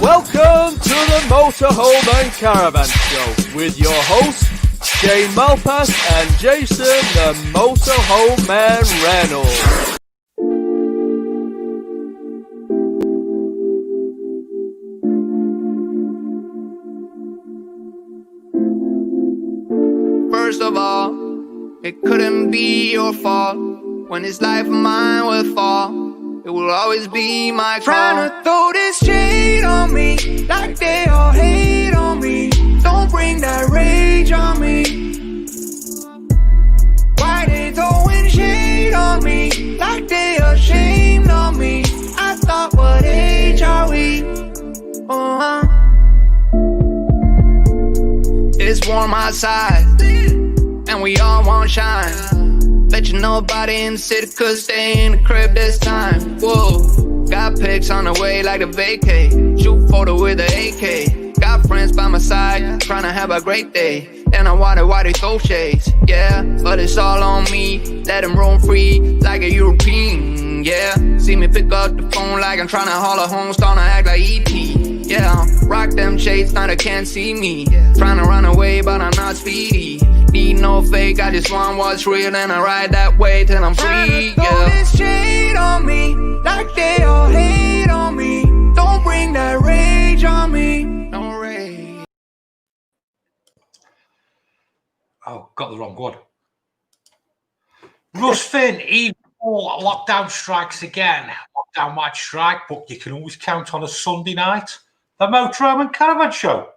Welcome to the Motorhome and Caravan Show with your hosts, Shane Malpass and Jason the Motorhome Man Reynolds. First of all, it couldn't be your fault. When this life of mine will fall, it will always be my call. Trying to throw this shade on me, like they all hate on me. Don't bring that rage on me. Why they throwing shade on me, like they ashamed of me? I thought, what age are we? It's warm outside, and we all want shine. Bet you nobody in the city could stay in the crib this time. Whoa, got pics on the way like a vacay. Shoot photo with an AK. Got friends by my side, trying to have a great day. Then I wonder why they throw shades. Yeah, but it's all on me. Let them roam free like a European. Yeah, see me pick up the phone like I'm trying to haul a home, starting to act like E.T. Yeah, rock them shades, now they can't see me. Trying to run away, but I'm not speedy. Need no fake, I just want what's real, and I ride that way till I'm free. Yeah, this shade on me, like they all hate on me. Don't bring that rage on me. No rage. Oh, got the wrong one. Russ Finn, lockdown strikes again. Lockdown might strike, but you can always count on a Sunday night. The Motorhome and Caravan Show.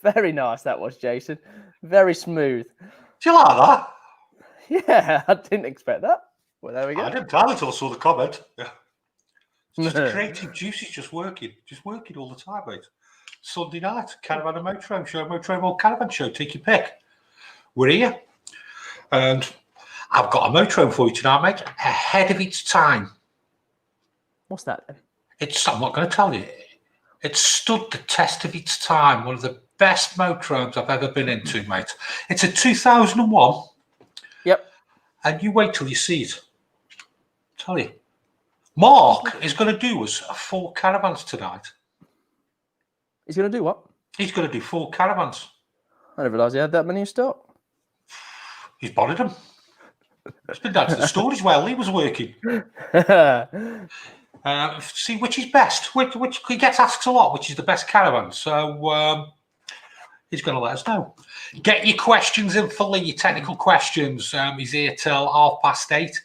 Very nice that was, Jason. Very smooth. Do you like that? Yeah, I didn't expect that. Well, there we go. I didn't tell until I saw the comment. Yeah. It's just creative juice is just working all the time, mate. Sunday night, Caravan and Motorhome Show, Motorhome or Caravan Show, take your pick. We're here. And I've got a motorhome for you tonight, mate, ahead of its time. What's that then? I'm not going to tell you. It stood the test of its time. One of the best motorhomes I've ever been into, mate. It's a 2001. Yep. And you wait till you see it. Tell you. Mark is going to do us 4 caravans tonight. He's going to do what? He's going to do 4 caravans. I didn't realise he had that many in stock. He's borrowed them. He's been down to the storage while he was working. See which is best. Which he gets asked a lot, which is the best caravan. So he's going to let us know. Get your questions in for Lee, your technical questions. He's here till 8:30.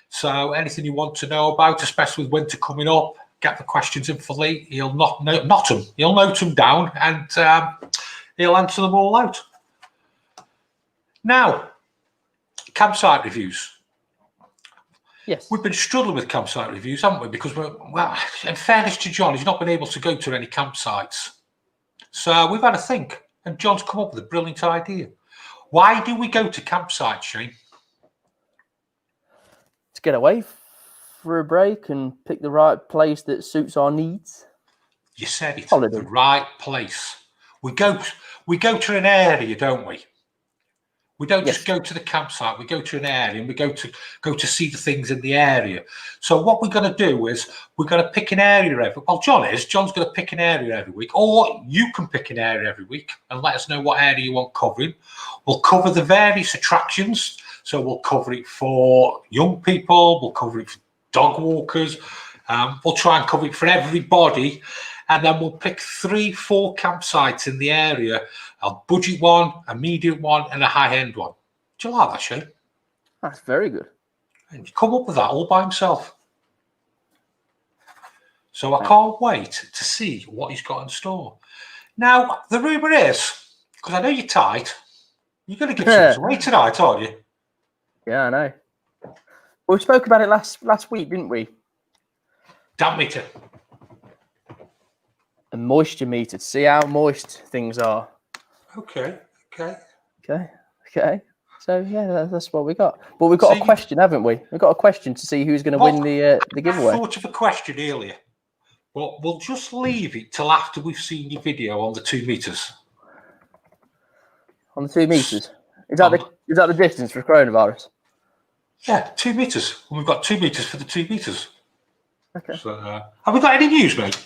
So anything you want to know about, especially with winter coming up, get the questions in for Lee. He'll knot them. He'll note them down and he'll answer them all out. Now, campsite reviews. Yes. We've been struggling with campsite reviews, haven't we? Because in fairness to John, he's not been able to go to any campsites. So we've had a think, and John's come up with a brilliant idea. Why do we go to campsites, Shane? To get away for a break and pick the right place that suits our needs. You said it. Holiday. The right place. We go to an area, don't we? We don't just go to the campsite. We go to an area and we go to see the things in the area. So what we're going to do is we're going to pick an area every. Well, John's going to pick an area every week, or you can pick an area every week and let us know what area you want covering. We'll cover the various attractions. So we'll cover it for young people. We'll cover it for dog walkers. We'll try and cover it for everybody. And then we'll pick 3-4 campsites in the area. A budget one, a medium one, and a high-end one. Do you like that, Shane? That's very good. And you come up with that all by himself. So I can't wait to see what he's got in store. Now, the rumour is, because I know you're tight, you're going to give some away tonight, aren't you? Yeah, I know. Well, we spoke about it last week, didn't we? Damp meter. A moisture meter to see how moist things are. Okay. So yeah, that's what we got. But we've got a question, haven't we? We've got a question to see who's going to win the giveaway. I thought of a question earlier, but we'll just leave it till after we've seen your video on the 2 meters. On the 2 meters, is that the distance for coronavirus? Yeah, 2 meters. And we've got 2 meters for the 2 meters. Okay. So, have we got any news, mate?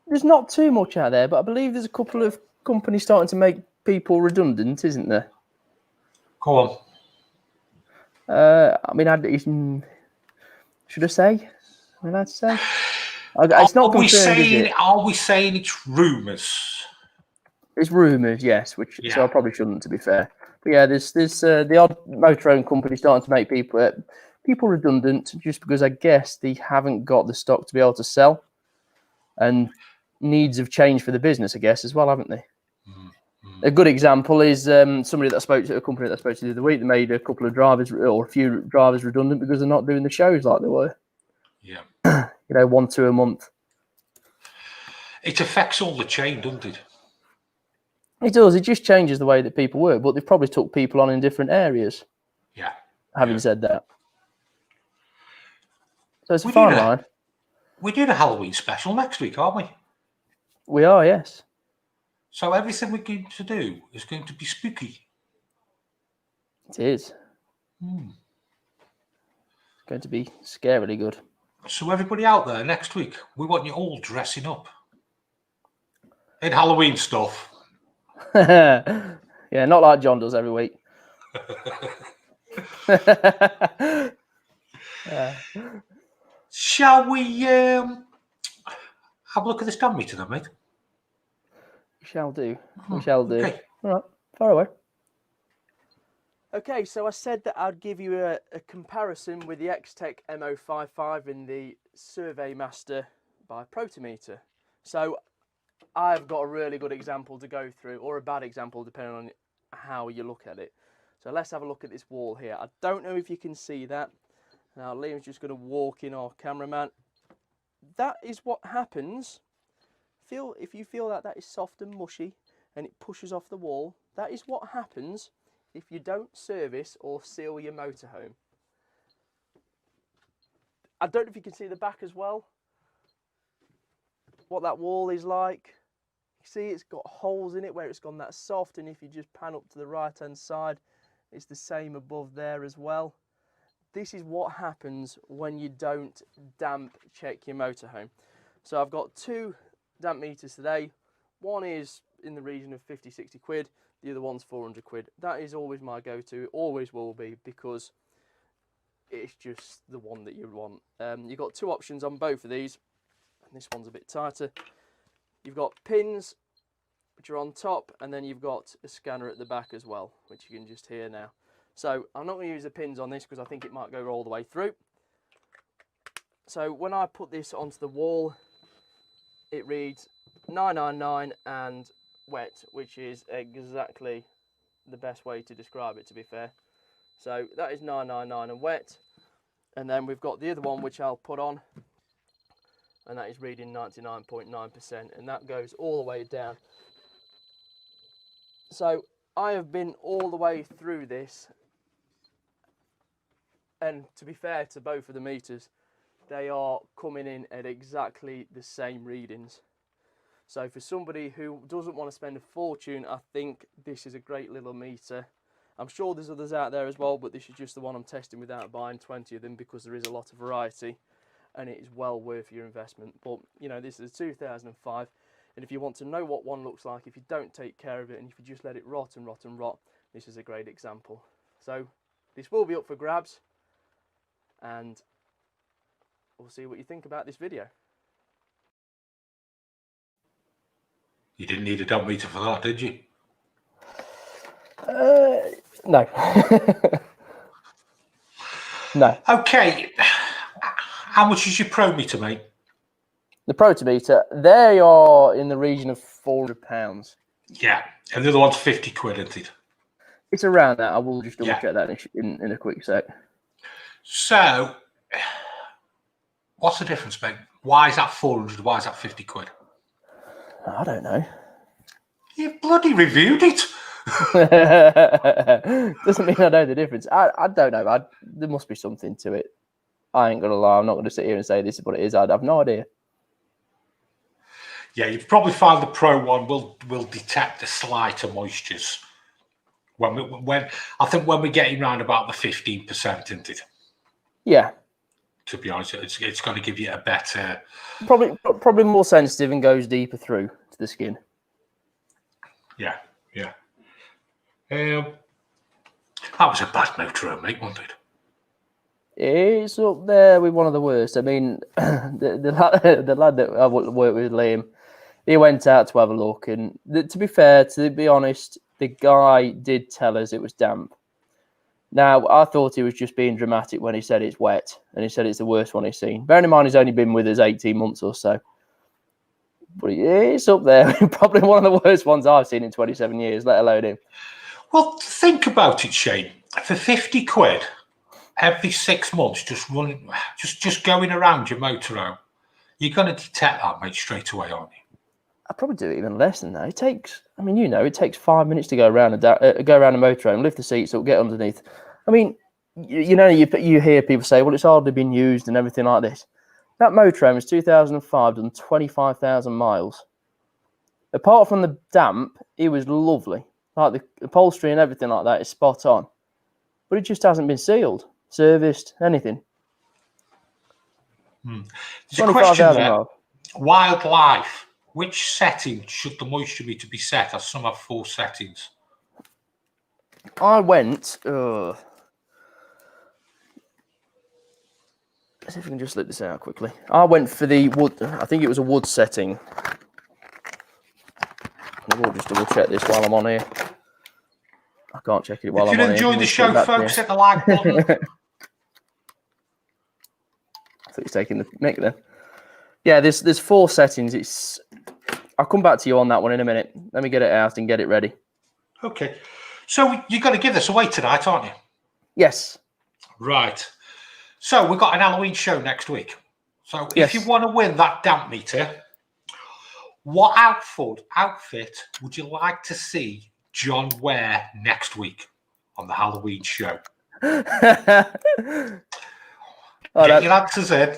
There's not too much out there, but I believe there's a couple of companies starting to make people redundant, isn't there? Go on. I mean, should I say? Am I allowed to say? It's not confirmed, is it? Are we saying it's rumours? It's rumours, yes. So I probably shouldn't, to be fair. But yeah, there's the odd motorhome company starting to make people redundant, just because I guess they haven't got the stock to be able to sell, and needs have changed for the business, I guess, as well, haven't they? A good example is somebody that I spoke to, a company that I spoke to the other week. They made a couple of drivers or a few drivers redundant because they're not doing the shows like they were. Yeah. 1-2 a month. It affects all the chain, doesn't it? It does. It just changes the way that people work, but they've probably took people on in different areas. Yeah. Having said that. So it's a fine line. We're doing a Halloween special next week, aren't we? We are, yes. So everything we're going to do is going to be spooky. It is. It's going to be scarily good. So everybody out there, next week, we want you all dressing up in Halloween stuff. Yeah, not like John does every week. Shall we have a look at this damn meter then, mate? We shall do. Okay. All right, far away. Okay, so I said that I'd give you a comparison with the X-Tech M055 and the Survey Master by Protometer. So I've got a really good example to go through, or a bad example, depending on how you look at it. So let's have a look at this wall here. I don't know if you can see that. Now Liam's just going to walk in, our cameraman. That is what happens. If you feel that is soft and mushy and it pushes off the wall, that is what happens if you don't service or seal your motorhome. I don't know if you can see the back as well, what that wall is like. You see it's got holes in it where it's gone that soft, and if you just pan up to the right hand side, it's the same above there as well. This is what happens when you don't damp check your motorhome. So I've got two damp meters today. One is in the region of 50-60 quid, the other one's 400 quid. That is always my go-to, always will be, because it's just the one that you want. You've got two options on both of these, and this one's a bit tighter. You've got pins which are on top, and then you've got a scanner at the back as well, which you can just hear now. So I'm not going to use the pins on this because I think it might go all the way through. So when I put this onto the wall, it reads 999 and wet, which is exactly the best way to describe it, to be fair. So that is 999 and wet, and then we've got the other one which I'll put on, and that is reading 99.9%, and that goes all the way down. So I have been all the way through this, and to be fair to both of the meters, they are coming in at exactly the same readings. So for somebody who doesn't want to spend a fortune, I think this is a great little meter. I'm sure there's others out there as well, but this is just the one I'm testing without buying 20 of them, because there is a lot of variety and it is well worth your investment. But you know, this is a 2005, and if you want to know what one looks like if you don't take care of it and if you just let it rot and rot and rot, this is a great example. So this will be up for grabs, and we'll see what you think about this video. You didn't need a damp meter for that, did you? No. No. Okay. How much is your Pro meter, mate? The Protometer, they are in the region of £400. Yeah. And the other one's 50 quid, isn't it? It's around that. I will just double check that in a quick sec. So, what's the difference, mate? Why is that 400? Why is that 50 quid? I don't know. You bloody reviewed it. Doesn't mean I know the difference. I don't know. There must be something to it. I ain't going to lie. I'm not going to sit here and say this is what it is. I have no idea. Yeah, you've probably found the Pro one will detect the slighter moistures. When I think when we're getting around about the 15%, isn't it? Yeah. To be honest, it's going to give you a better. Probably more sensitive and goes deeper through to the skin. Yeah. That was a bad motorhome, mate, wasn't it? It's up there with one of the worst. I mean, the lad that I worked with, Liam, he went out to have a look, and to be honest, the guy did tell us it was damp. Now, I thought he was just being dramatic when he said it's wet, and he said it's the worst one he's seen. Bearing in mind he's only been with us 18 months or so. But it's up there. Probably one of the worst ones I've seen in 27 years, let alone him. Well, think about it, Shane. For 50 quid, every 6 months, just going around your motorhome, you're going to detect that, mate, straight away, aren't you? I'd probably do it even less than that. It takes 5 minutes to go around a motorhome, lift the seats up, get underneath. I mean, you hear people say, well, it's hardly been used and everything like this. That motorhome is 2005 and 25,000 miles. Apart from the damp, it was lovely. Like the upholstery and everything like that is spot on. But it just hasn't been sealed, serviced, anything. There's a question there. Wildlife. Which setting should the moisture meter be set? As some have 4 settings. I went. Let's see if we can just let this out quickly. I went for the wood. I think it was a wood setting. We'll just double check this while I'm on here. I can't check it while I'm on here. If you enjoyed the show, folks, hit the like button. I thought he's taking the mic then. Yeah, there's 4 settings. I'll come back to you on that one in a minute. Let me get it out and get it ready. Okay. So you're going to give this away tonight, aren't you? Yes. Right. So we've got an Halloween show next week. So if you want to win that damp meter, what outfit would you like to see John wear next week on the Halloween show? Get your answers in.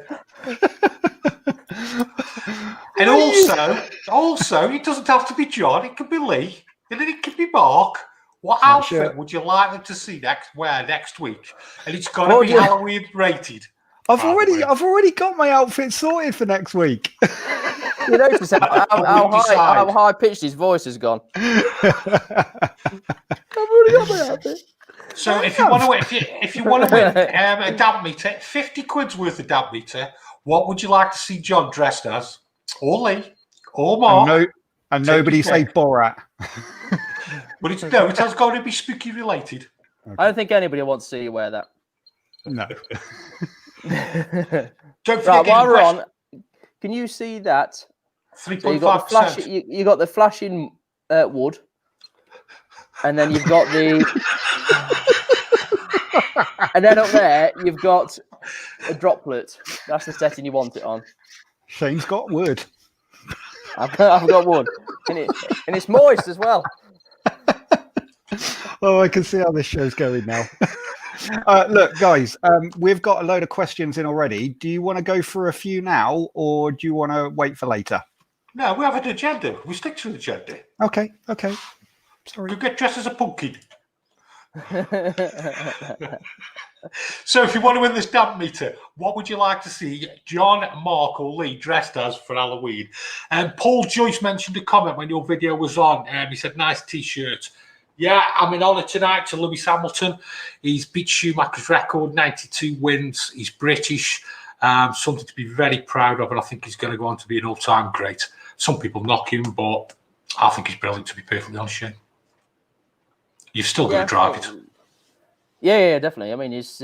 And also, it doesn't have to be John. It could be Lee, and then it could be Mark. What outfit would you like them to see wear next week? And it's got to be Halloween rated. I've already got my outfit sorted for next week. You notice how high pitched his voice has gone. I've already got my outfit. So if you want to win a damp meter, 50 quid's worth of damp meter, what would you like to see John dressed as? Or Lee? Or Mark? And nobody say Borat. But it has got to be spooky related. Okay. I don't think anybody wants to see you wear that. No. Don't forget. Right, while we're on, can you see that? 3.5%. So you got the flashing wood, and then you've got the, and then up there you've got a droplet. That's the setting you want it on. Shane's got wood. I've got wood, and it's moist as well. Oh, I can see how this show's going now. Look, guys, we've got a load of questions in already. Do you want to go through a few now, or do you want to wait for later? No, we have an agenda. We stick to the agenda. Okay. Sorry. You get dressed as a pumpkin. So if you want to win this damp meter, what would you like to see John, Mark or Lee dressed as for Halloween? And Paul Joyce mentioned a comment when your video was on. He said, nice T-shirt. Yeah, I'm in honour tonight to Lewis Hamilton. He's beat Schumacher's record, 92 wins. He's British. Something to be very proud of, and I think he's going to go on to be an all-time great. Some people knock him, but I think he's brilliant, to be perfectly honest, Shane. You've still got to drive it. Yeah, definitely. I mean, it's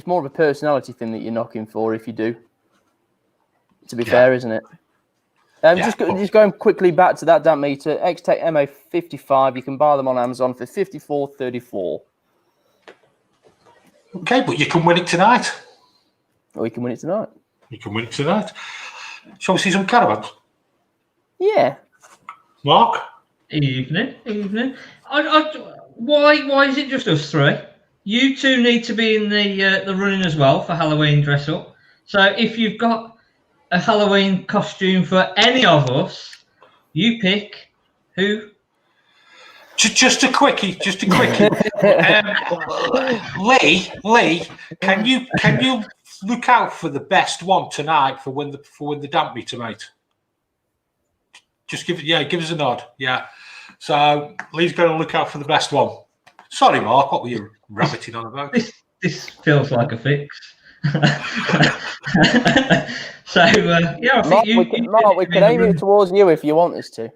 more of a personality thing that you're knocking for if you do. To be fair, isn't it? Just going quickly back to that damp meter, X-Tech MA55. You can buy them on Amazon for $54.34. Okay, but you can win it tonight. Or you can win it tonight. You can win it tonight. Shall we see some caravans? Yeah. Mark? Evening. Why is it just us three? You two need to be in the running as well for Halloween dress up. So if you've got a Halloween costume for any of us, you pick who. Just a quickie. Lee, can you look out for the best one tonight for when the damp meter, mate. Just give us a nod. Yeah. So Lee's going to look out for the best one. Sorry, Mark, what were you rabbiting on about? This feels like a fix. So yeah, I think Mark, we can aim it towards you if you want us to.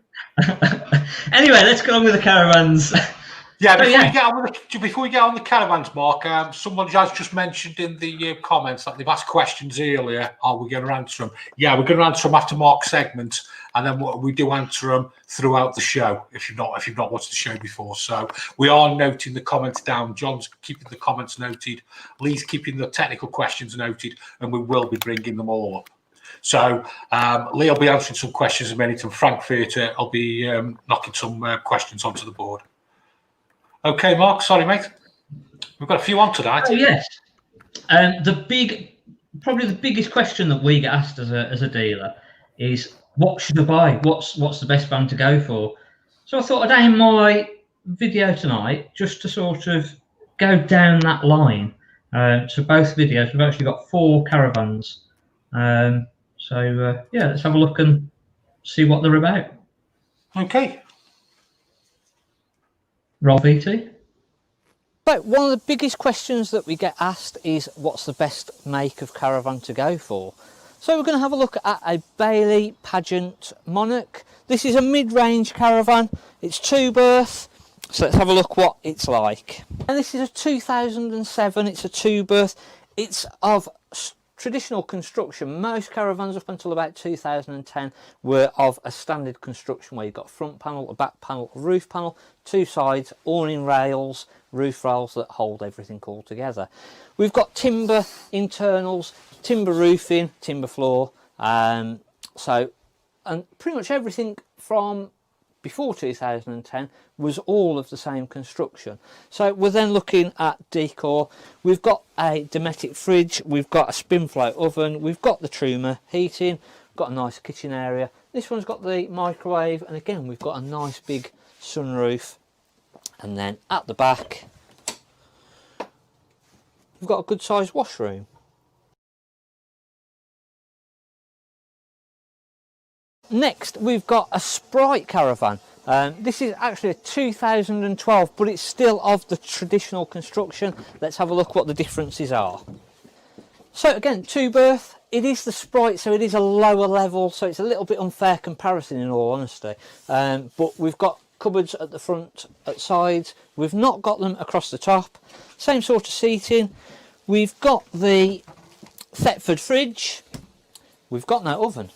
Anyway, let's go on with the caravans. Yeah, before we get on the caravans, Mark, someone has just mentioned in the comments that they've asked questions earlier. Are we going to answer them? Yeah, we're going to answer them after Mark's segment, and then we do answer them throughout the show. If you've not watched the show before, so we are noting the comments down. John's keeping the comments noted. Lee's keeping the technical questions noted, and we will be bringing them all up. So Lee will be answering some questions in a minute, and Frank Theatre will be knocking some questions onto the board. Okay, Mark. Sorry, mate. We've got a few on tonight. Oh, yes. Probably the biggest question that we get asked as a dealer is, what should I buy? What's the best van to go for? So I thought I'd aim my video tonight just to sort of go down that line. So both videos, we've actually got 4 caravans. So let's have a look and see what they're about. Okay. Roll VT. So one of the biggest questions that we get asked is, what's the best make of caravan to go for? So we're going to have a look at a Bailey Pageant Monarch. This is a mid-range caravan. It's 2-berth. So let's have a look what it's like. And this is a 2007. It's a 2-berth. It's of traditional construction. Most caravans up until about 2010 were of a standard construction where you've got a front panel, a back panel, a roof panel, 2 sides, awning rails, roof rails that hold everything all together. We've got timber internals, timber roofing, timber floor, and pretty much everything from before 2010 was all of the same construction. So we're then looking at decor. We've got a Dometic fridge, we've got a spin float oven, we've got the Truma heating, got a nice kitchen area. This one's got the microwave, and again we've got a nice big sunroof. And then at the back we've got a good sized washroom. Next we've got a Sprite Caravan. This is actually a 2012, but it's still of the traditional construction. Let's have a look what the differences are. So again, 2-berth. It is the Sprite, so it is a lower level, so it's a little bit unfair comparison in all honesty. But we've got cupboards at the front, at sides. We've not got them across the top. Same sort of seating. We've got the Thetford fridge. We've got no oven,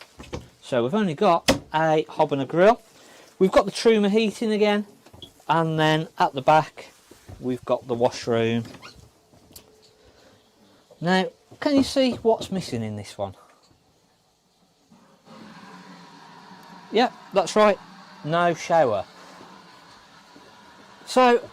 so we've only got a hob and a grill. We've got the Truma heating again, and then at the back we've got the washroom. Now, can you see what's missing in this one? Yep, that's right, no shower. So,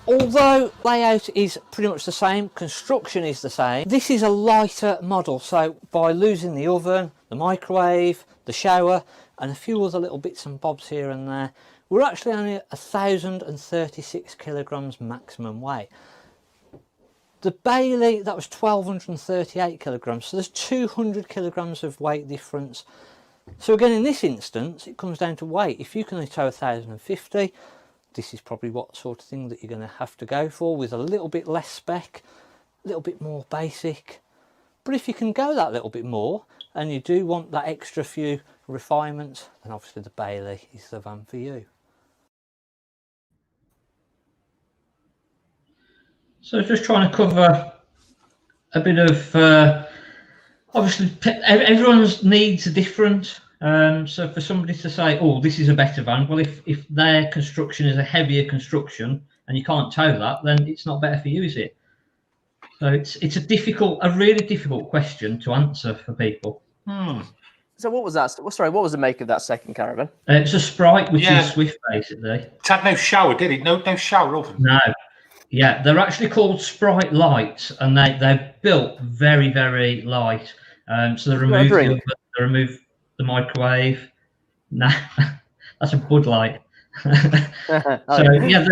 although layout is pretty much the same, construction is the same, this is a lighter model. So by losing the oven, the microwave, the shower, and a few other little bits and bobs here and there, we're actually only 1,036 kilograms maximum weight. The Bailey, that was 1,238 kilograms, so there's 200 kilograms of weight difference. So again, in this instance, it comes down to weight. If you can only tow 1,050, this is probably what sort of thing that you're going to have to go for, with a little bit less spec, a little bit more basic. But if you can go that little bit more, and you do want that extra few refinements, then obviously the Bailey is the van for you. So just trying to cover a bit of, obviously everyone's needs are different. So for somebody to say, oh, this is a better van, well, if their construction is a heavier construction and you can't tow that, then it's not better for you, is it? So it's a really difficult question to answer for people. So what was that? Sorry, what was the make of that second caravan? It's a Sprite, which is Swift, basically. It had no shower, did it? No shower oven. No. Yeah, they're actually called Sprite Lights, and they're built very, very light. So they remove the oven, they remove the microwave. No, that's a Bud Light. So yeah,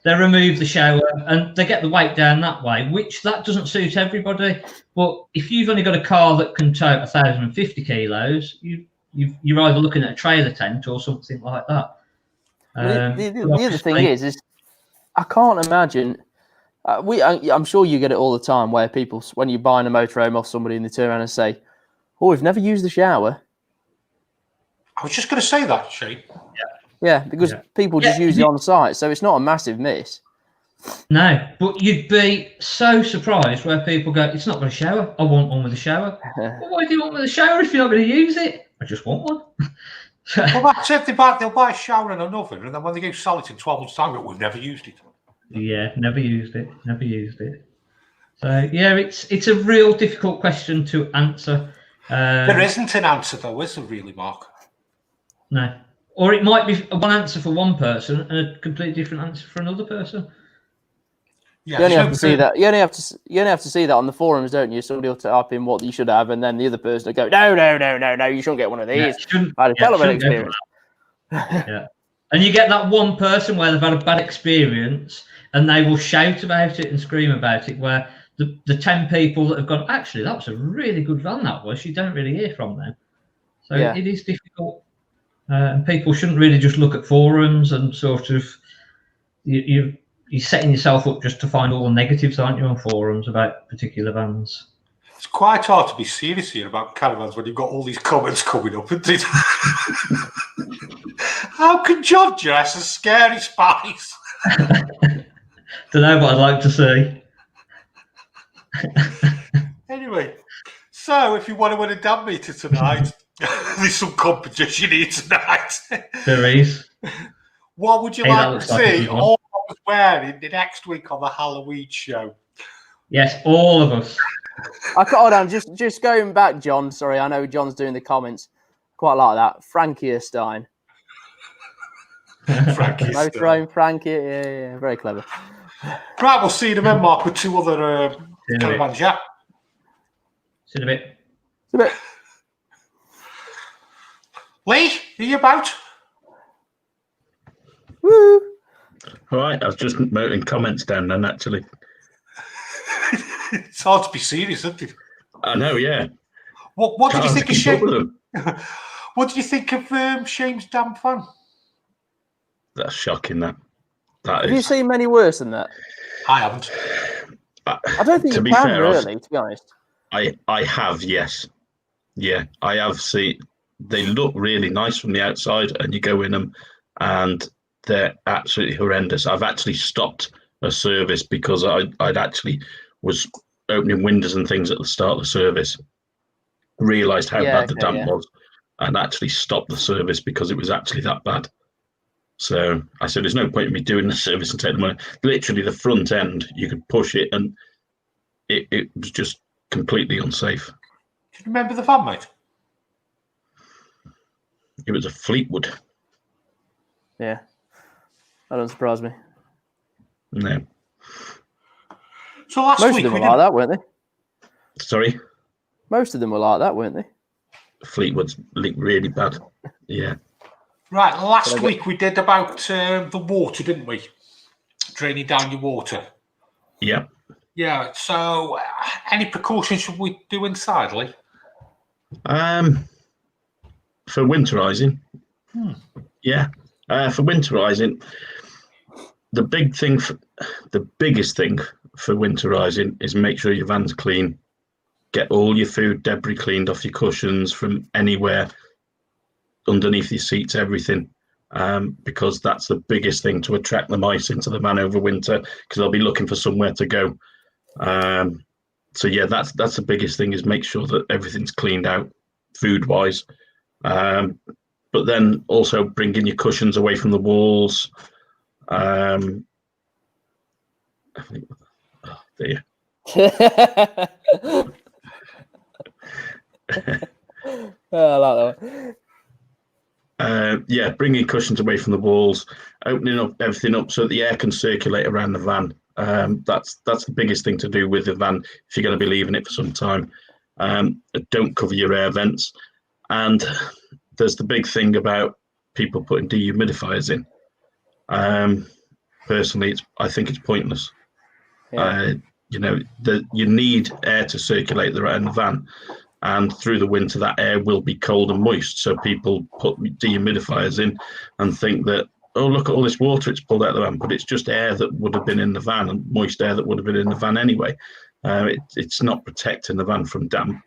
they remove the shower and they get the weight down that way, which that doesn't suit everybody. But if you've only got a car that can tow 1,050 kilos, you're either looking at a trailer tent or something like that. The other thing is I can't imagine. I'm sure you get it all the time where people, when you're buying a motorhome off somebody, and they turn around and say, "Oh, we've never used the shower." I was just going to say that, Shane. Yeah, because people just use it on site, so it's not a massive miss. No, but you'd be so surprised where people go, "It's not got a shower. I want one with a shower." Well, why do you want with a shower if you're not going to use it? I just want one. Well, that's it. They'll buy a shower and an oven, and then when they go sell it in 12 months' time, we've never used it. Yeah, never used it. So yeah, it's a real difficult question to answer. There isn't an answer, though, is there, really, Mark? No. Or it might be one answer for one person and a completely different answer for another person. Yeah, you only have to see that. You only have to see that on the forums, don't you? Somebody will type in what you should have, and then the other person will go, "No, you shouldn't get one of these." I had a hell of an experience. Yeah, and you get that one person where they've had a bad experience, and they will shout about it and scream about it. Where the 10 people that have gone, actually, that was a really good van. That was. You don't really hear from them, so it is difficult. And people shouldn't really just look at forums and sort of you're setting yourself up just to find all the negatives, aren't you, on forums about particular vans? It's quite hard to be serious here about caravans when you've got all these comments coming up, isn't it? How can John dress as Scary Spice? Don't know what I'd like to see. Anyway, so if you want to win a damn meter tonight, there's some competition here tonight. There is. What would you like to see all of us wearing the next week on the Halloween show? Yes, all of us. Hold on, just going back, John. Sorry, I know John's doing the comments. Quite like that. Frankie-Stein. Motorhome, Frankie. Yeah, very clever. Right, we'll see you in a minute, Mark, with 2 other caravans, yeah? See you in a bit. See you in a bit. Lee, are you about? Woo! All right, I was just noting comments down then, actually. It's hard to be serious, isn't it? I know, yeah. What did you think of Shane? What did you think of Shane's damn fan? That's shocking, that Have is. you seen many worse than that? I haven't. I don't think you can, really, to be honest. I have, yes. Yeah, I have seen. They look really nice from the outside, and you go in them, and they're absolutely horrendous. I've actually stopped a service because I'd actually was opening windows and things at the start of the service, realised how bad the damp was, and actually stopped the service because it was actually that bad. So I said, there's no point in me doing the service and taking the money. Literally, the front end, you could push it, and it was just completely unsafe. Do you remember the van, mate? It was a Fleetwood. Yeah. That doesn't surprise me. No. So last Most week of them were like that, weren't they? Sorry? Most of them were like that, weren't they? Fleetwood's really bad. Yeah. Right, last week we did about the water, didn't we? Draining down your water. Yeah. Yeah, so any precautions should we do inside, Lee? For winterizing, yeah. For winterizing, the biggest thing for winterizing is make sure your van's clean. Get all your food debris cleaned off your cushions from anywhere, underneath your seats, everything, because that's the biggest thing to attract the mice into the van over winter, because they'll be looking for somewhere to go. So yeah, that's the biggest thing, is make sure that everything's cleaned out food-wise. But then also bringing your cushions away from the walls. I think, there. I like that one. Yeah, bringing cushions away from the walls, opening up everything up so that the air can circulate around the van. That's the biggest thing to do with the van if you're going to be leaving it for some time. Don't cover your air vents. And there's the big thing about people putting dehumidifiers in. Personally, I think it's pointless. Yeah. You know, you need air to circulate around the van, and through the winter that air will be cold and moist. So people put dehumidifiers in and think that, oh, look at all this water it's pulled out of the van, but it's just air that would have been in the van, and moist air that would have been in the van anyway. It's not protecting the van from damp.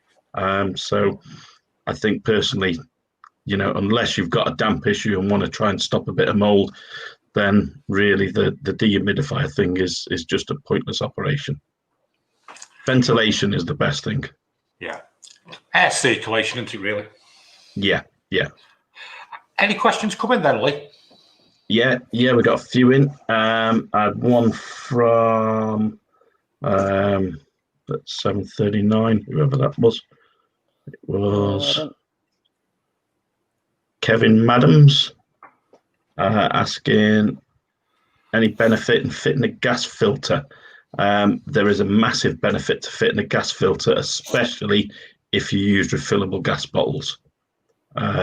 So I think personally, you know, unless you've got a damp issue and want to try and stop a bit of mold, then really the dehumidifier thing is just a pointless operation. Ventilation is the best thing. Yeah. Air circulation, isn't it, really? Yeah. Any questions coming then, Lee? Yeah, we got a few in. I had one from at 7:39, whoever that was. It was Kevin Madams asking any benefit in fitting a gas filter. There is a massive benefit to fitting a gas filter, especially if you use refillable gas bottles.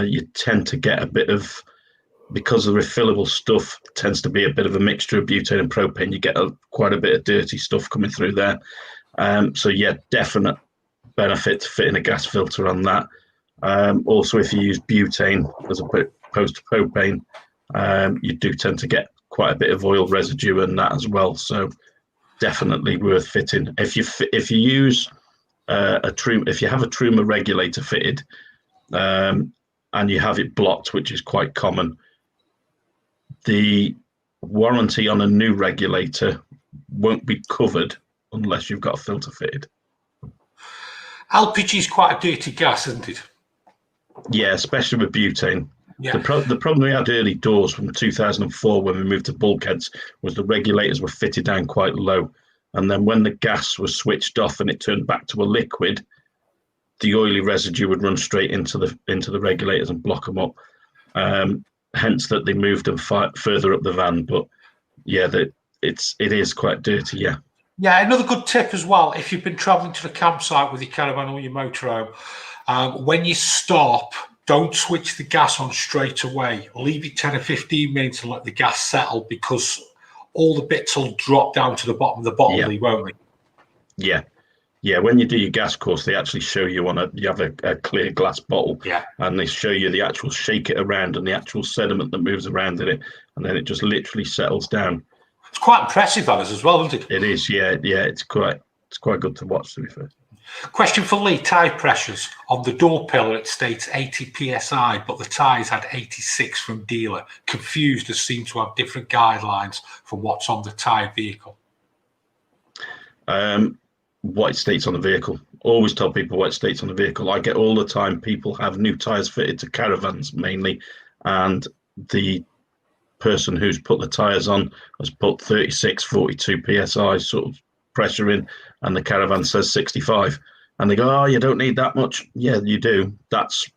You tend to get a bit of, because the refillable stuff tends to be a bit of a mixture of butane and propane, you get quite a bit of dirty stuff coming through there. So yeah, definite benefit to fitting a gas filter on that. Also, if you use butane as opposed to propane, you do tend to get quite a bit of oil residue in that as well. So definitely worth fitting. If you use if you have a Truma regulator fitted, and you have it blocked, which is quite common, the warranty on a new regulator won't be covered unless you've got a filter fitted. LPG is quite a dirty gas, isn't it? Yeah, especially with butane. Yeah. The problem we had early doors from 2004 when we moved to bulkheads was the regulators were fitted down quite low. And then when the gas was switched off and it turned back to a liquid, the oily residue would run straight into the regulators and block them up. Hence that they moved them further up the van. But yeah, it is quite dirty. Yeah. Yeah, another good tip as well, if you've been travelling to the campsite with your caravan or your motorhome, when you stop, don't switch the gas on straight away. Leave it 10 or 15 minutes and let the gas settle, because all the bits will drop down to the bottom of the bottle, won't they? Yeah. When you do your gas course, they actually show you you have a clear glass bottle, and they show you the actual shake it around and the actual sediment that moves around in it, and then it just literally settles down. It's quite impressive on us as well, isn't it? It is, yeah. It's quite good to watch, to be fair. Question for Lee: tyre pressures. On the door pillar it states 80 psi, but the tyres had 86 from dealer. Confused, as seem to have different guidelines from what's on the tyre vehicle. What it states on the vehicle. Always tell people what it states on the vehicle. I get all the time people have new tyres fitted to caravans mainly, and the person who's put the tyres on has put 36, 42 psi sort of pressure in, and the caravan says 65, and they go, oh, you don't need that much. Yeah, you do. That's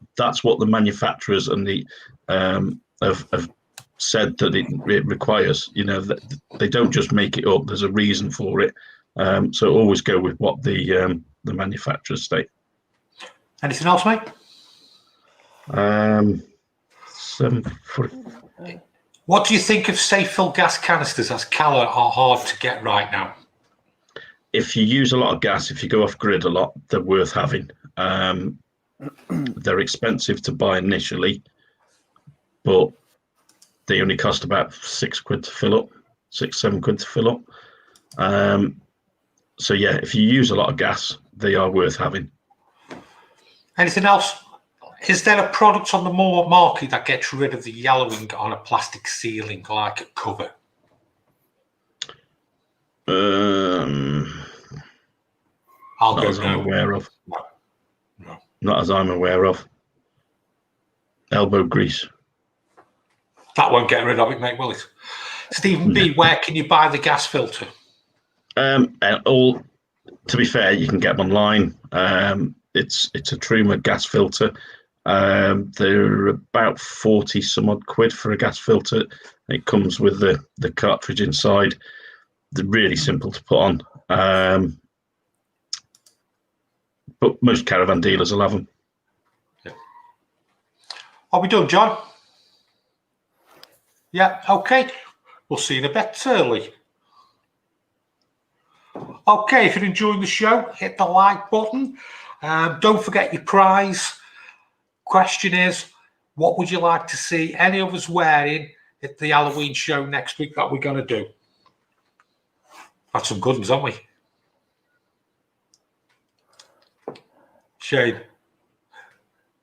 what the manufacturers and the have said that it requires. You know, that they don't just make it up. There's a reason for it. So always go with what the manufacturers state. Anything else, mate? 740. What do you think of safe fill gas canisters, as Cala are hard to get right now? If you use a lot of gas, if you go off grid a lot, they're worth having. They're expensive to buy initially, but they only cost about £6 to fill up, £7 to fill up. So yeah, if you use a lot of gas, they are worth having. Anything else? Is there a product on the market that gets rid of the yellowing on a plastic ceiling, like a cover? Not as I'm aware of. No. Not as I'm aware of. Elbow grease. That won't get rid of it, mate, will it? Stephen B, where can you buy the gas filter? To be fair, you can get them online. It's a Truma gas filter. They're about 40 some odd quid for a gas filter. It comes with the cartridge inside. They're really simple to put on. But most caravan dealers will have them. Yeah. Are we done, John? Yeah, okay. We'll see you in a bit early. Okay, if you're enjoying the show, hit the like button. Don't forget your prize. Question is, what would you like to see any of us wearing at the Halloween show next week that we're going to do? That's some good ones, haven't we? Shane.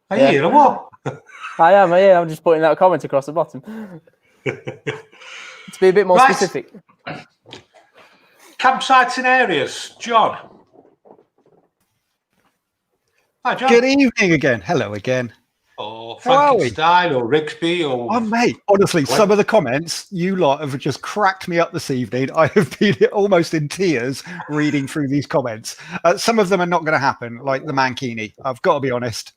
Are you here or what? I am, yeah. I'm just putting that comment across the bottom. To be a bit more specific. Campsites and areas. John. Hi, John. Good evening again. Hello again. Or Frankenstein or Rigsby or... Oh, mate, honestly, some of the comments you lot have just cracked me up this evening. I have been almost in tears reading through these comments. Some of them are not going to happen, like the Mankini. I've got to be honest.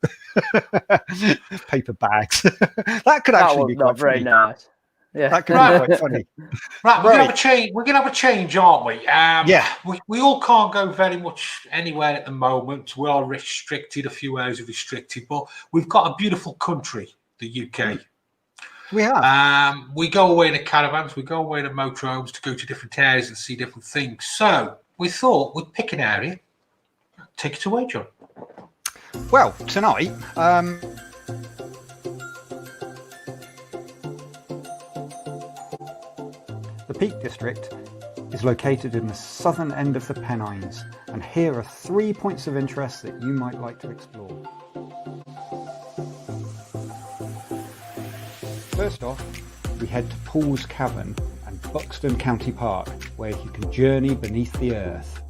Paper bags. That could actually be quite very funny. nice. Yeah, that could be quite funny. Right, we're gonna have a change. We're gonna have a change, aren't we? Yeah. We all can't go very much anywhere at the moment. We are restricted. A few areas are restricted, but we've got a beautiful country, the UK. We have. We go away to caravans. We go away to motorhomes to go to different areas and see different things. So we thought we'd pick an area. Take it away, John. Well, tonight. The Peak District is located in the southern end of the Pennines, and here are 3 points of interest that you might like to explore. First off, we head to Paul's Cavern and Buxton County Park, where you can journey beneath the earth.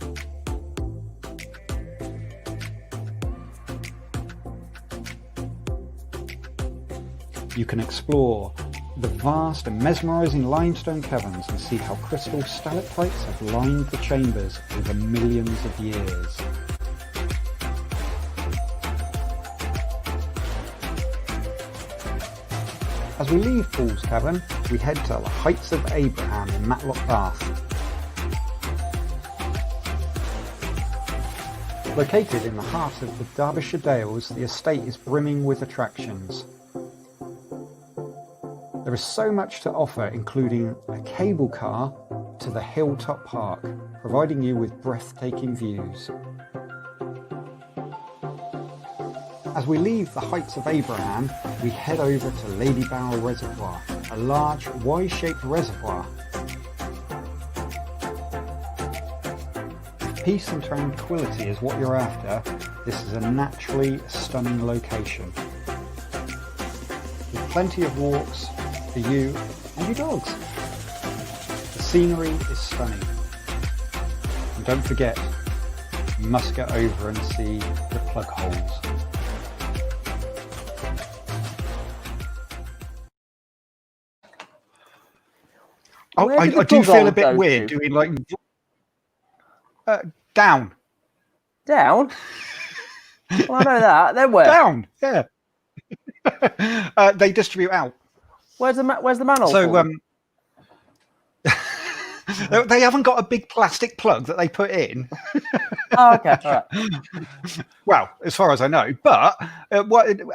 You can explore the vast and mesmerising limestone caverns and see how crystal stalactites have lined the chambers over millions of years. As we leave Paul's Cavern, we head to the Heights of Abraham in Matlock Bath. Located in the heart of the Derbyshire Dales, the estate is brimming with attractions. There is so much to offer, including a cable car to the Hilltop Park, providing you with breathtaking views. As we leave the Heights of Abraham, we head over to Ladybow Reservoir, a large Y-shaped reservoir. If peace and tranquility is what you're after, this is a naturally stunning location. With plenty of walks for you and your dogs. The scenery is stunning. And don't forget, you must get over and see the plug holes. Oh, I do feel a bit weird doing like down. Down? Well, I know that. Then where? Down, yeah. They distribute out. Where's the manhole? So they haven't got a big plastic plug that they put in. Oh, okay. All right. Well, as far as I know, but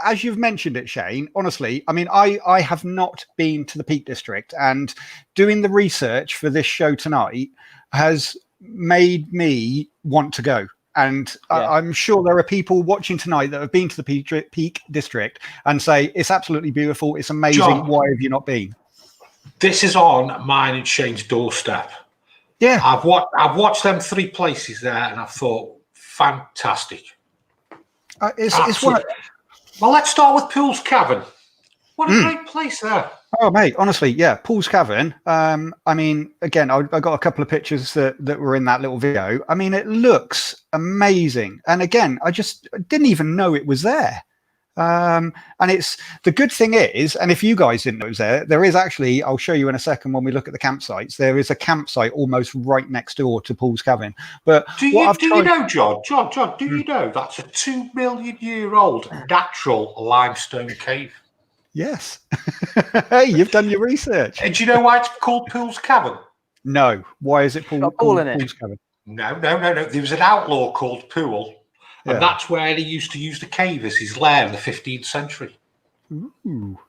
as you've mentioned it, Shane, honestly, I mean, I have not been to the Peak District, and doing the research for this show tonight has made me want to go. And I'm sure there are people watching tonight that have been to the Peak District and say, it's absolutely beautiful, it's amazing, John, why have you not been? This is on mine and Shane's doorstep. Yeah. I've watched them 3 places there and I've thought, fantastic. It's one. Well, let's start with Paul's Cavern. What a great place there. Oh, mate, honestly, yeah, Paul's Cavern. I mean, again, I got a couple of pictures that were in that little video. I mean, it looks amazing. And again, I just didn't even know it was there. And it's the good thing is, and if you guys didn't know it was there is actually, I'll show you in a second when we look at the campsites, there is a campsite almost right next door to Paul's Cavern. But do you know, John, do you know that's a 2 million year old natural limestone cave? Yes. Hey, you've done your research. And do you know why it's called Paul's Cavern? No. Why is it called Paul's Cavern? No. There was an outlaw called Poole, and that's where he used to use the cave as his lair in the 15th century. Ooh.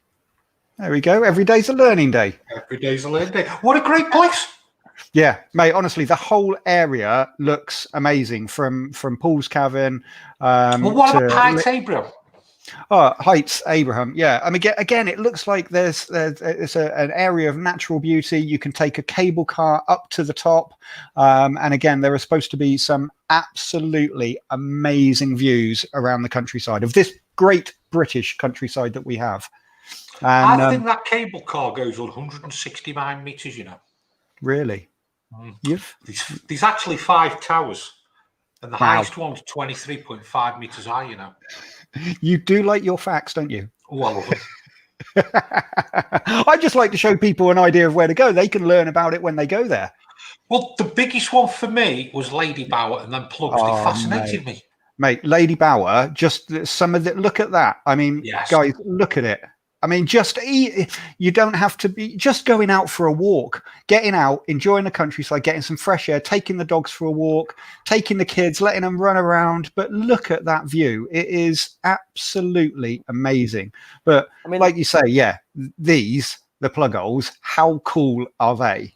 There we go. Every day's a learning day. Every day's a learning day. What a great place. Yeah, mate, honestly, the whole area looks amazing from Paul's Caravan. Well, what about Heights, Abraham? Oh, Heights, Abraham. Yeah, I mean, again, it looks like there's an area of natural beauty. You can take a cable car up to the top, and again, there are supposed to be some absolutely amazing views around the countryside of this great British countryside that we have. And I think that cable car goes 169 meters. You know, really. There's actually 5 towers, and the Wow. highest one's 23.5 meters high. You know, You do like your facts, don't you? oh, I love them. I just like to show people an idea of where to go. They can learn about it when they go there. Well, the biggest one for me was Ladybow and then Plugs. They fascinated me. Mate, Ladybow, just some of the, look at that. I mean, Yes. guys, look at it. I mean, you don't have to be just going out for a walk, getting out, enjoying the countryside, getting some fresh air, taking the dogs for a walk, taking the kids, letting them run around. But look at that view. It is absolutely amazing. But I mean, like you say, yeah, the plug holes, how cool are they?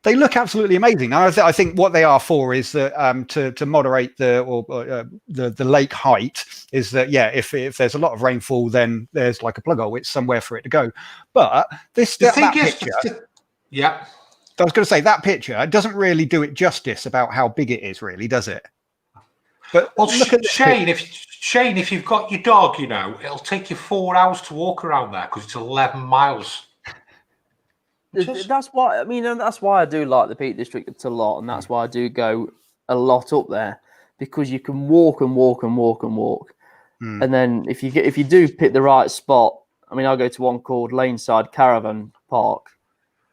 They look absolutely amazing. Now, I think what they are for is that to moderate the lake height. Is that if there's a lot of rainfall, then there's like a plug hole. It's somewhere for it to go. But that picture, yeah, I was going to say that picture doesn't really do it justice about how big it is, really, does it? But well, look at Shane. If you've got your dog, you know, it'll take you 4 hours to walk around there because it's 11 miles. That's why, I mean, and that's why I do like the Peak District a lot, and that's why I do go a lot up there, because you can walk and walk and walk and walk. And then if you do pick the right spot, I mean, I go to one called Laneside Caravan Park,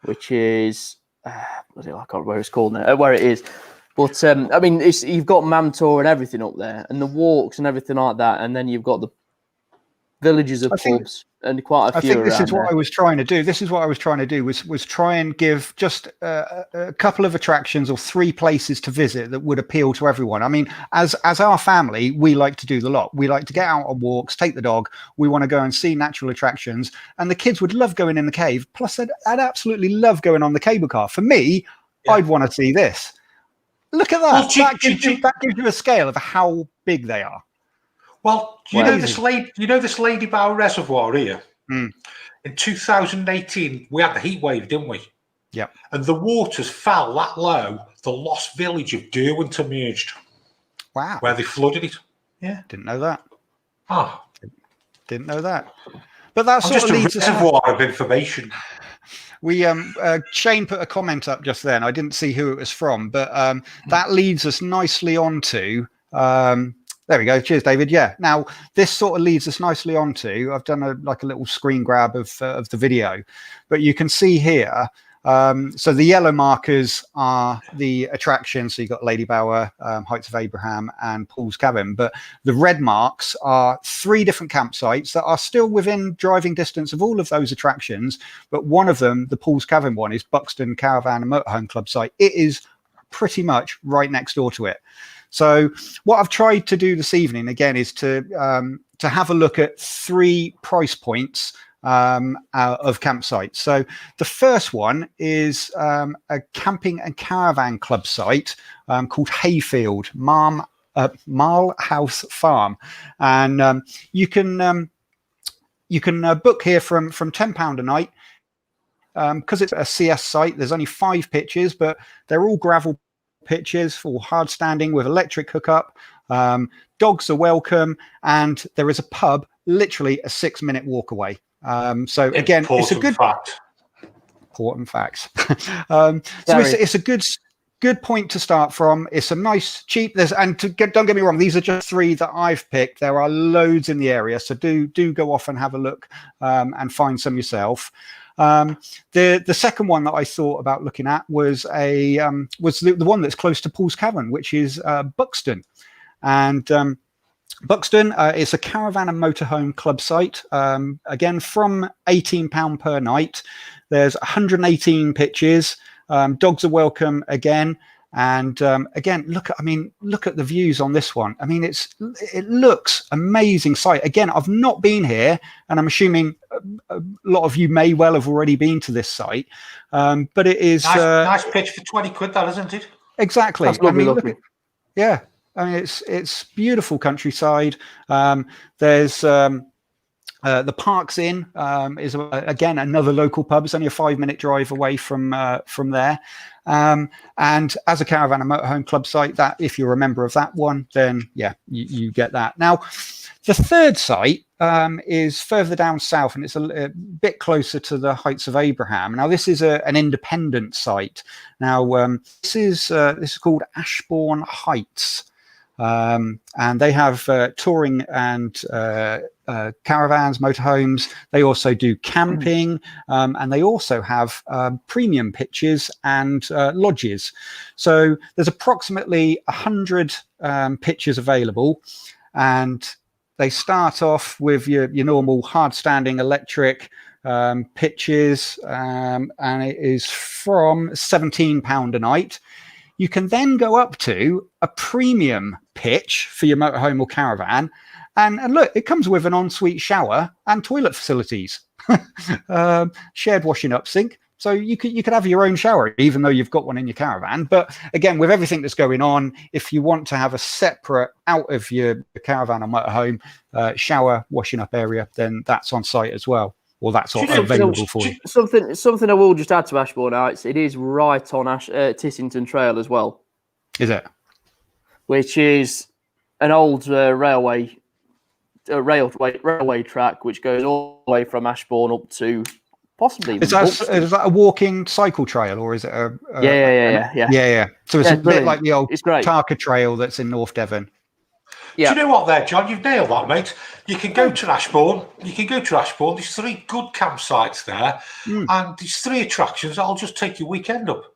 which is I can't remember where it's called now, where it is. But I mean, you've got Mamtor and everything up there, and the walks and everything like that, and then you've got the villages of pubs. And quite a few. I think this is what I was trying to do. This is what I was trying to do was try and give just a couple of attractions or 3 places to visit that would appeal to everyone. I mean, as our family, we like to do the lot. We like to get out on walks, take the dog. We want to go and see natural attractions, and the kids would love going in the cave. Plus, I'd absolutely love going on the cable car. For me, I'd want to see this. Look at that. Well, that gives you a scale of how big they are. Well, you know this Ladybow Reservoir here? In 2018, we had the heat wave, didn't we? Yeah. And the waters fell that low, the lost village of Derwent emerged. Wow. Where they flooded it. Yeah. Didn't know that. Oh. Didn't know that. But that's just a reservoir of information. We Shane put a comment up just then. I didn't see who it was from, but that leads us nicely on to there we go. Cheers, David. Yeah. Now this sort of leads us nicely onto. I've done a little screen grab of the video, but you can see here. So the yellow markers are the attractions. So you've got Ladybow, Heights of Abraham, and Paul's Caravan. But the red marks are 3 different campsites that are still within driving distance of all of those attractions. But one of them, the Paul's Caravan one, is Buxton Caravan and Motorhome Club site. It is pretty much right next door to it. So what I've tried to do this evening again is to have a look at 3 price points of campsites. So the first one is a camping and caravan club site called Hayfield Marl House Farm, and you can book here from £10 a night. Because it's a CS site, there's only 5 pitches, but they're all gravel pitches for hard standing with electric hookup. Dogs are welcome, and there is a pub literally a 6-minute walk away. So again, it's a good fact. Important facts. So it's a good point to start from. It's a nice, cheap. Don't get me wrong, these are just 3 that I've picked. There are loads in the area, so do go off and have a look and find some yourself. The second one that I thought about looking at was the one that's close to Paul's Caravan, which is Buxton, and Buxton is a caravan and motorhome club site. Again, from £18 per night. There's 118 pitches. Dogs are welcome again. And again, look at the views on this one. I mean, it looks amazing site. Again, I've not been here, and I'm assuming a lot of you may well have already been to this site, but it is nice pitch for 20 quid, that isn't it? Exactly. That's lovely look looking. yeah, I mean it's beautiful countryside. There's the Parks Inn is again another local pub. It's only a 5-minute drive away from there. And as a caravan and motorhome club site, that if you're a member of that one, then yeah, you get that. Now, the third site is further down south, and it's a bit closer to the Heights of Abraham. Now, this is an independent site. Now, this is called Ashborne Heights. And they have touring and caravans, motorhomes. They also do camping, and they also have premium pitches and lodges. So there's approximately 100 pitches available, and they start off with your normal hard-standing electric pitches, and it is from £17 a night. You can then go up to a premium pitch for your motorhome or caravan. And look, it comes with an ensuite shower and toilet facilities, shared washing up sink. So you could have your own shower, even though you've got one in your caravan. But again, with everything that's going on, if you want to have a separate out of your caravan or motorhome shower washing up area, then that's on site as well. Or that's available for you. Something I will just add to Ashborne Heights. It is right on Tissington Trail as well. Is it? Which is an old railway track which goes all the way from Ashbourne up to possibly. Is that a walking cycle trail, or is it a? Yeah. So it's a bit like the old Tarka Trail that's in North Devon. Yeah. Do you know what there, John? You've nailed that, mate. You can go to Ashbourne. There's 3 good campsites there, and these 3 attractions that'll just take your weekend up.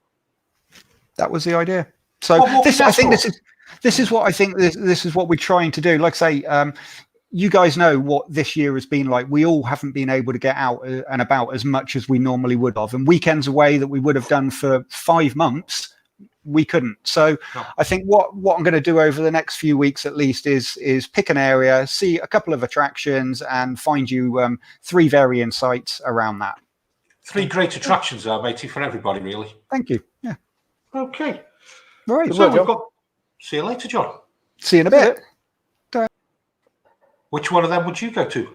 That was the idea. So this is what I think. This is what we're trying to do. Like I say, you guys know what this year has been like. We all haven't been able to get out and about as much as we normally would have, and weekends away that we would have done for 5 months. We couldn't. So I think what I'm going to do over the next few weeks at least is pick an area, see a couple of attractions, and find you 3 varying sites around that. 3 great attractions there, matey, for everybody, really. Thank you. Yeah. Okay. All right. So we've got. See you later, John. See you in a bit. Which one of them would you go to?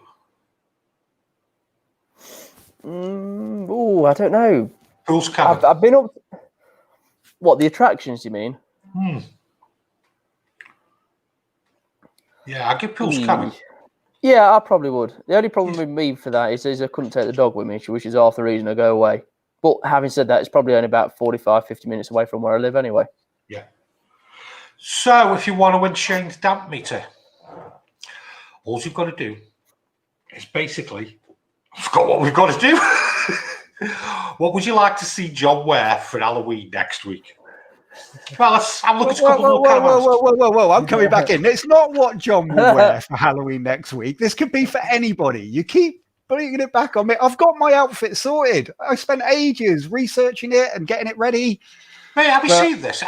I don't know. Pool's Cabin. I've been up. What, the attractions, you mean? Yeah, I'd give Pool's Cabin. Yeah, I probably would. The only problem with me for that is I couldn't take the dog with me, which is half the reason I go away. But having said that, it's probably only about 45, 50 minutes away from where I live anyway. Yeah. So if you want to win Shane's damp meter, all you've got to do is basically, I forgot what we've got to do. What would you like to see John wear for Halloween next week? Well, let's have a look at a couple more caravans. Whoa, I'm coming back in. It's not what John will wear for Halloween next week. This could be for anybody. You keep bringing it back on me. I've got my outfit sorted. I spent ages researching it and getting it ready. Hey, have you seen this?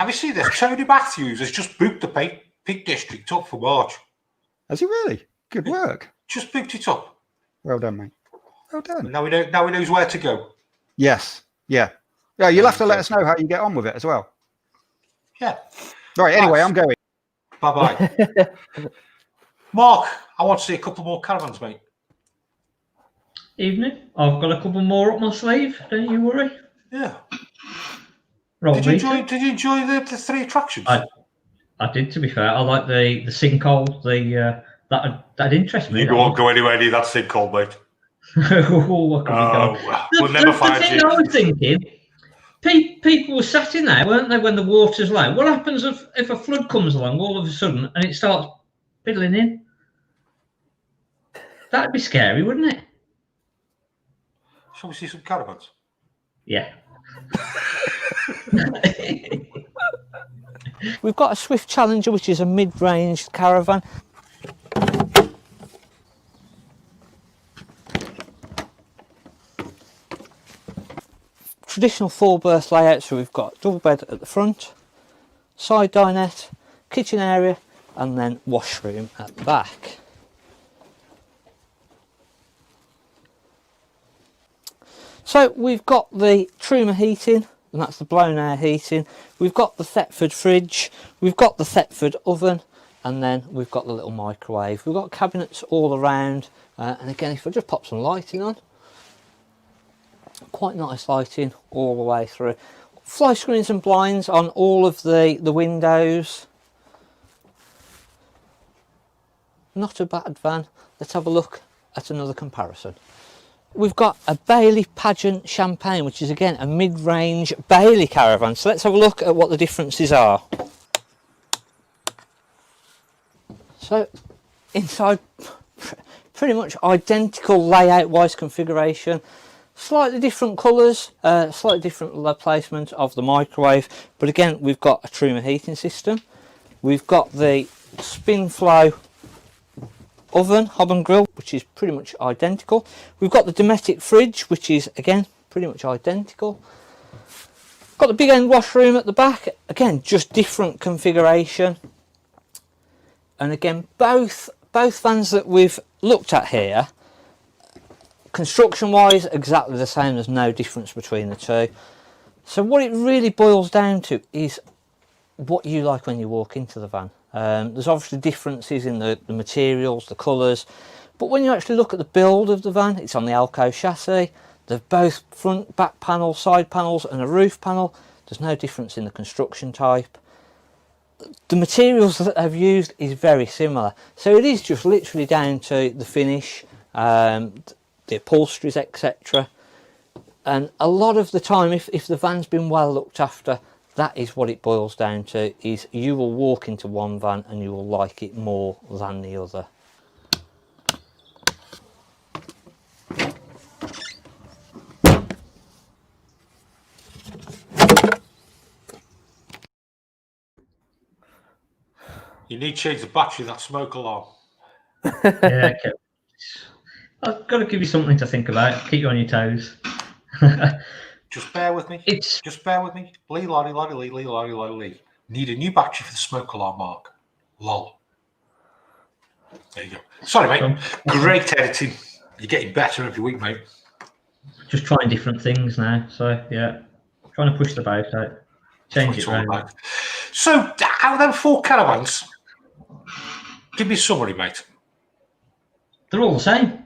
Tony Matthews has just booked the Peak District up for March. Has he really? Good work. Just booked it up. Well done, mate. Well done. Now he knows where to go. Yes. Yeah. Yeah, you'll have to let us know how you get on with it as well. Yeah. Right, anyway, I'm going. Bye-bye. Mark, I want to see a couple more caravans, mate. Evening. I've got a couple more up my sleeve. Don't you worry. Yeah. Did you enjoy the 3 attractions? I did, to be fair. I like the sinkhole. That interests me. You won't go anywhere near that sinkhole, mate. We'll never find you. I was thinking, people were sat in there, weren't they, when the water's low? What happens if a flood comes along all of a sudden and it starts piddling in? That'd be scary, wouldn't it? Shall we see some caravans? Yeah. We've got a Swift Challenger, which is a mid-range caravan. Traditional 4-berth layout, so we've got double bed at the front, side dinette, kitchen area, and then washroom at the back. So we've got the Truma heating, and that's the blown air heating. We've got the Thetford fridge, we've got the Thetford oven, and then we've got the little microwave. We've got cabinets all around, and again, if I just pop some lighting on, quite nice lighting all the way through. Fly screens and blinds on all of the windows. Not a bad van. Let's have a look at another comparison. We've got a Bailey Pageant Champagne, which is again a mid-range Bailey caravan. So let's have a look at what the differences are. So inside, pretty much identical layout wise configuration, slightly different colours, slightly different placement of the microwave, but again we've got a Truma heating system, we've got the spin flow oven, hob and grill, which is pretty much identical, we've got the Dometic fridge, which is again pretty much identical, got the big end washroom at the back, again just different configuration. And again, both vans that we've looked at here, construction wise, exactly the same. There's no difference between the two. So what it really boils down to is what you like when you walk into the van. There's obviously differences in the materials, the colours, but when you actually look at the build of the van, it's on the Alco chassis. They're both front, back panel, side panels and a roof panel. There's no difference in the construction type. The materials that they've used is very similar, so it is just literally down to the finish, the upholsteries, etc. And a lot of the time, if the van's been well looked after, that is what it boils down to, is you will walk into one van and you will like it more than the other. You need to change the battery of that smoke alarm. Yeah, okay. I've got to give you something to think about. Keep you on your toes. Just bear with me. Just bear with me. Lee, lolly, lolly, lee, lee, lolly, lolly, lee. Need a new battery for the smoke alarm, Mark. Lol. There you go. Sorry, mate. Great editing. You're getting better every week, mate. Just trying different things now. So, yeah. Trying to push the boat out. Change it around. So, out of them 4 caravans, give me a summary, mate. They're all the same.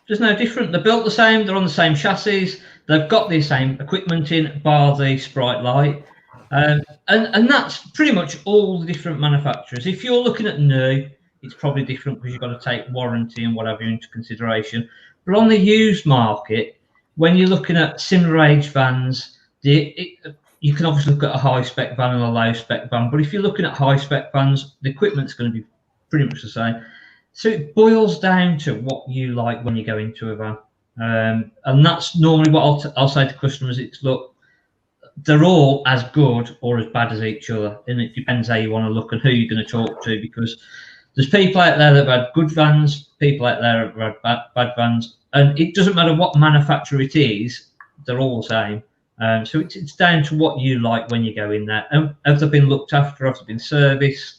There's no different. They're built the same. They're on the same chassis. They've got the same equipment in, bar the Sprite light. And that's pretty much all the different manufacturers. If you're looking at new, it's probably different because you've got to take warranty and whatever into consideration. But on the used market, when you're looking at similar age vans, you can obviously look at a high spec van and a low spec van. But if you're looking at high spec vans, the equipment's going to be pretty much the same. So it boils down to what you like when you go into a van. And that's normally what I'll say to customers. It's, look, they're all as good or as bad as each other, and it depends how you want to look and who you're going to talk to, because there's people out there that have had good vans, people out there that have had bad vans, and it doesn't matter what manufacturer it is, they're all the same. So it's down to what you like when you go in there. Have they been looked after? Have they been serviced?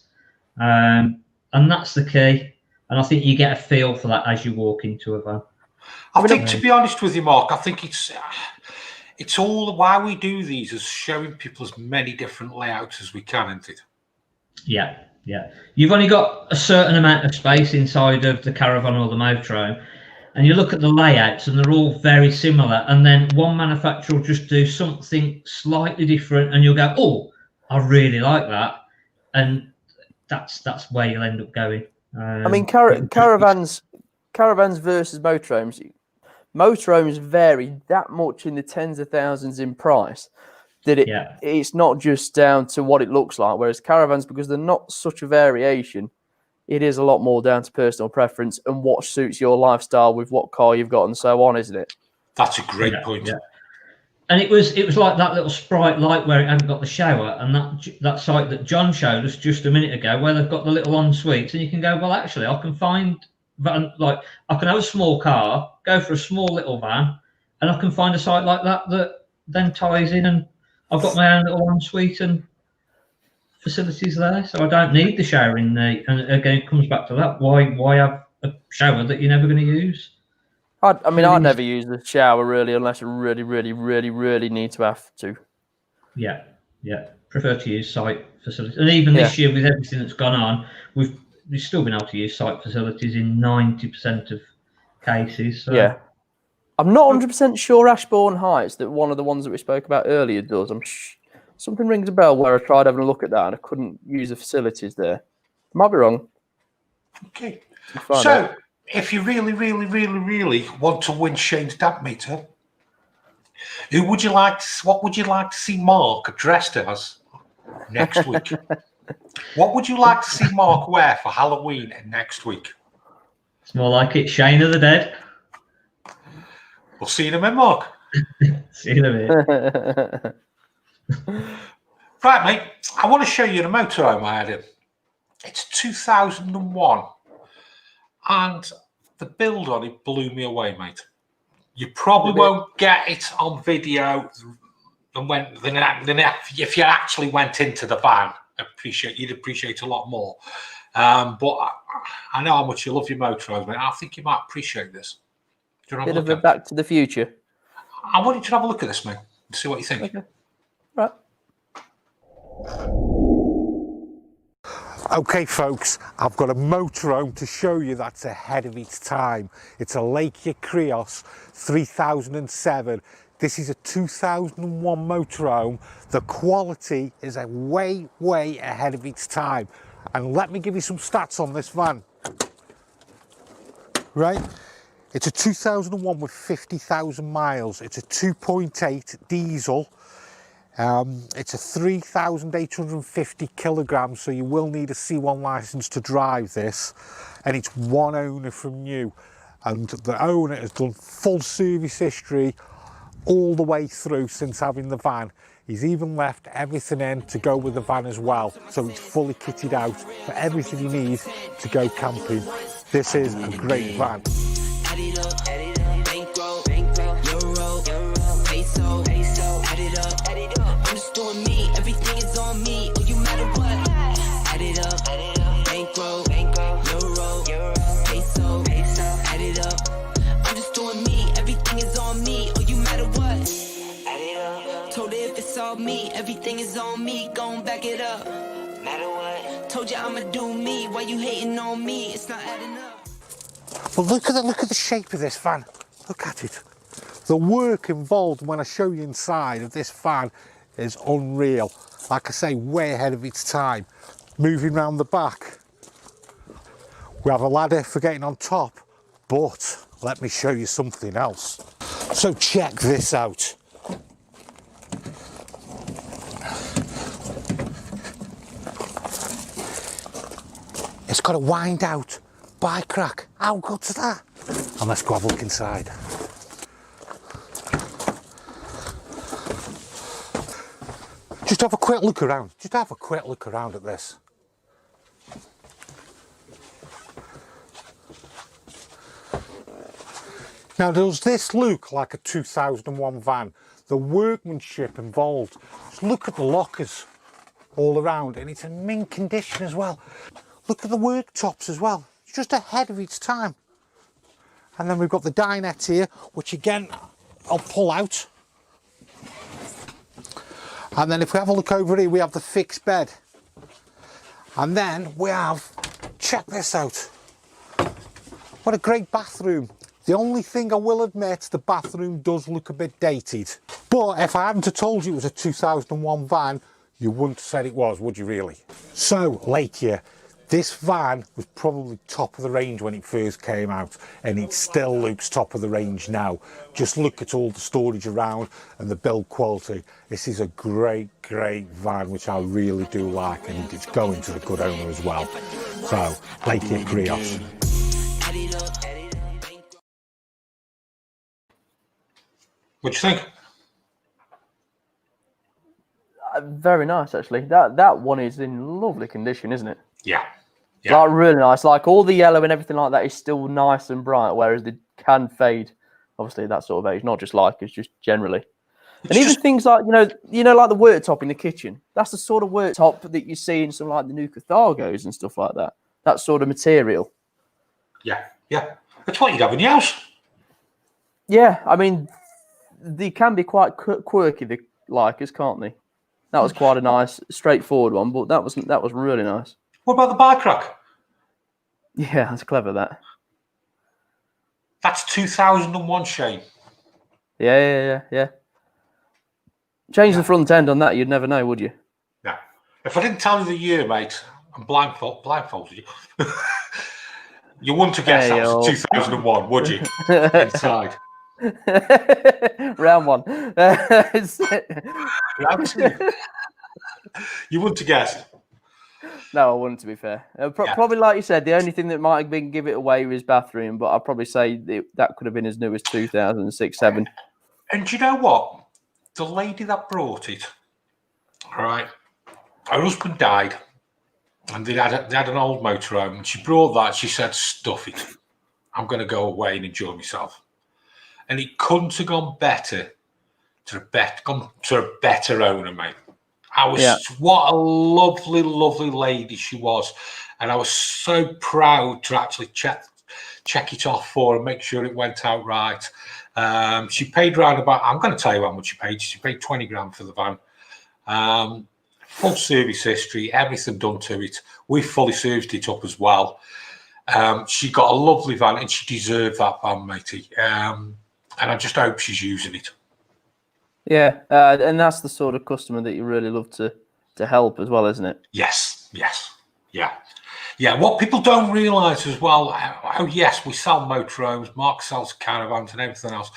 And that's the key. And I think you get a feel for that as you walk into a van. I think, to be honest with you, Mark, I think it's all why we do these is showing people as many different layouts as we can, isn't it? Yeah, yeah. You've only got a certain amount of space inside of the caravan or the motorhome, and you look at the layouts and they're all very similar, and then one manufacturer will just do something slightly different and you'll go, oh, I really like that, and that's where you'll end up going. I mean, caravans versus motorhomes. Motorhomes vary that much in the tens of thousands in price that it's not just down to what it looks like. Whereas caravans, because they're not such a variation, it is a lot more down to personal preference and what suits your lifestyle with what car you've got and so on, isn't it? That's a great point. Yeah. And it was like that little Sprite light where it hadn't got the shower, and that site that John showed us just a minute ago where they've got the little en-suites, and you can go, well, actually, I can find I can have a small car, go for a small little van, and I can find a site like that then ties in, and I've got my own little en-suite and facilities there, so I don't need the shower in there. And again, it comes back to that: why have a shower that you're never going to use? I mean, I never use the shower really unless I really, really, really, really need to have to. Yeah. Prefer to use site facilities. And even this year, with everything that's gone on, we've still been able to use site facilities in 90% of cases. So. Yeah. I'm not 100% sure Ashborne Heights, that one of the ones that we spoke about earlier, does. Something rings a bell where I tried having a look at that and I couldn't use the facilities there. Might be wrong. Okay. So, if you really, really, really, really want to win Shane's damp meter, what would you like to see Mark dressed as next week? What would you like to see Mark wear for Halloween next week? It's more like it's Shane of the Dead. We'll see you in a minute, Mark. See you in a minute. Right, mate. I want to show you the motorhome I had in. It's 2001. And the build on it blew me away, mate. You probably won't get it on video. And if you actually went into the van, you'd appreciate a lot more. But I know how much you love your motorhomes, mate. I think you might appreciate this. Bit of a Back to the Future. I want you to have a look at this, mate, and see what you think. Okay. Right. Okay, folks, I've got a motorhome to show you that's ahead of its time. It's a Lakia Krios 3007. This is a 2001 motorhome. The quality is way ahead of its time. And let me give you some stats on this van. Right? It's a 2001 with 50,000 miles. It's a 2.8 diesel. It's a 3,850 kilograms, so you will need a C1 license to drive this. And it's one owner from new. And the owner has done full service history all the way through since having the van. He's even left everything in to go with the van as well. So it's fully kitted out for everything you need to go camping. This is a great van. Me, everything is on me, gon' back it up. Matter what? Told you I'ma do me. Why you hating on me? It's not adding up. But look at the shape of this van. Look at it. The work involved when I show you inside of this van is unreal. Like I say, way ahead of its time. Moving round the back, we have a ladder for getting on top, but let me show you something else. So check this out. It's got a wind out bike rack. How good's that? And let's go have a look inside. Just have a quick look around. Just have a quick look around at this. Now, does this look like a 2001 van? The workmanship involved. Just look at the lockers all around, and it's in mint condition as well. Look at the worktops as well. It's just ahead of its time. And then we've got the dinette here, which again, I'll pull out. And then if we have a look over here, we have the fixed bed. And then we have, check this out. What a great bathroom. The only thing I will admit, the bathroom does look a bit dated. But if I hadn't have told you it was a 2001 van, you wouldn't have said it was, would you really? So, Lakia, this van was probably top of the range when it first came out, and it still looks top of the range now. Just look at all the storage around and the build quality. This is a great van, which I really do like, and it's going to the good owner as well. So, Lakia Krios. What do you think? Very nice, actually. That one is in lovely condition, isn't it? Yeah. Like really nice. Like all the yellow and everything like that is still nice and bright, whereas they can fade. Obviously, that sort of age, not just like it's just generally. And even things like you know, like the worktop in the kitchen. That's the sort of worktop that you see in some like the new Cathargos and stuff like that. That sort of material. Yeah. That's what you'd have in your house. Yeah, I mean, they can be quite quirky, the Leicas, can't they? That was quite a nice, straightforward one, but that was really nice. What about the bike rack? Yeah, that's clever, that. That's 2001, Shane. Yeah. Change the front end on that, you'd never know, would you? Yeah. If I didn't tell you the year, mate, I'm blindfolded you. You wouldn't have guessed that was 2001, would you? Inside. Round one. Round two. You wouldn't have guessed. No, I wouldn't, to be fair. Probably, like you said, the only thing that might have been give it away was bathroom, but I'd probably say that could have been as new as 2006, 7. And do you know what? The lady that brought it, all right, her husband died, and they had an old motorhome, and she brought that. She said, "Stuff it. I'm going to go away and enjoy myself." And it couldn't have gone better to a better owner, mate. What a lovely, lovely lady she was, and I was so proud to actually check it off for her and make sure it went out right. She paid round about, I'm going to tell you how much she paid. She paid 20 grand for the van. Full service history, everything done to it. We fully serviced it up as well. She got a lovely van, and she deserved that van, matey. And I just hope she's using it. Yeah, and that's the sort of customer that you really love to help as well, isn't it? Yes. Yeah, what people don't realise as well, yes, we sell motorhomes, Mark sells caravans and everything else,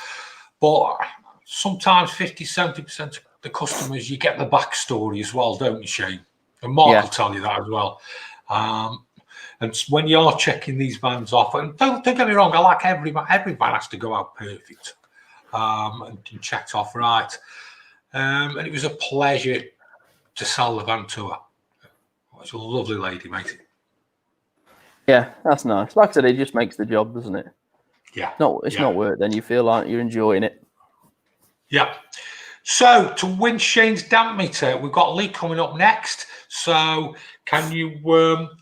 but sometimes 50, 70% of the customers, you get the backstory as well, don't you, Shane? And Mark will tell you that as well. And when you are checking these vans off, and don't get me wrong, I like every van has to go out perfect and checked off right. And it was a pleasure to sell the van to her. It's a lovely lady, mate. Yeah, that's nice. Like I said, it just makes the job, doesn't it? Yeah. It's not work then. You feel like you're enjoying it. Yeah. So, to win Shane's damp meter, we've got Lee coming up next. So, can you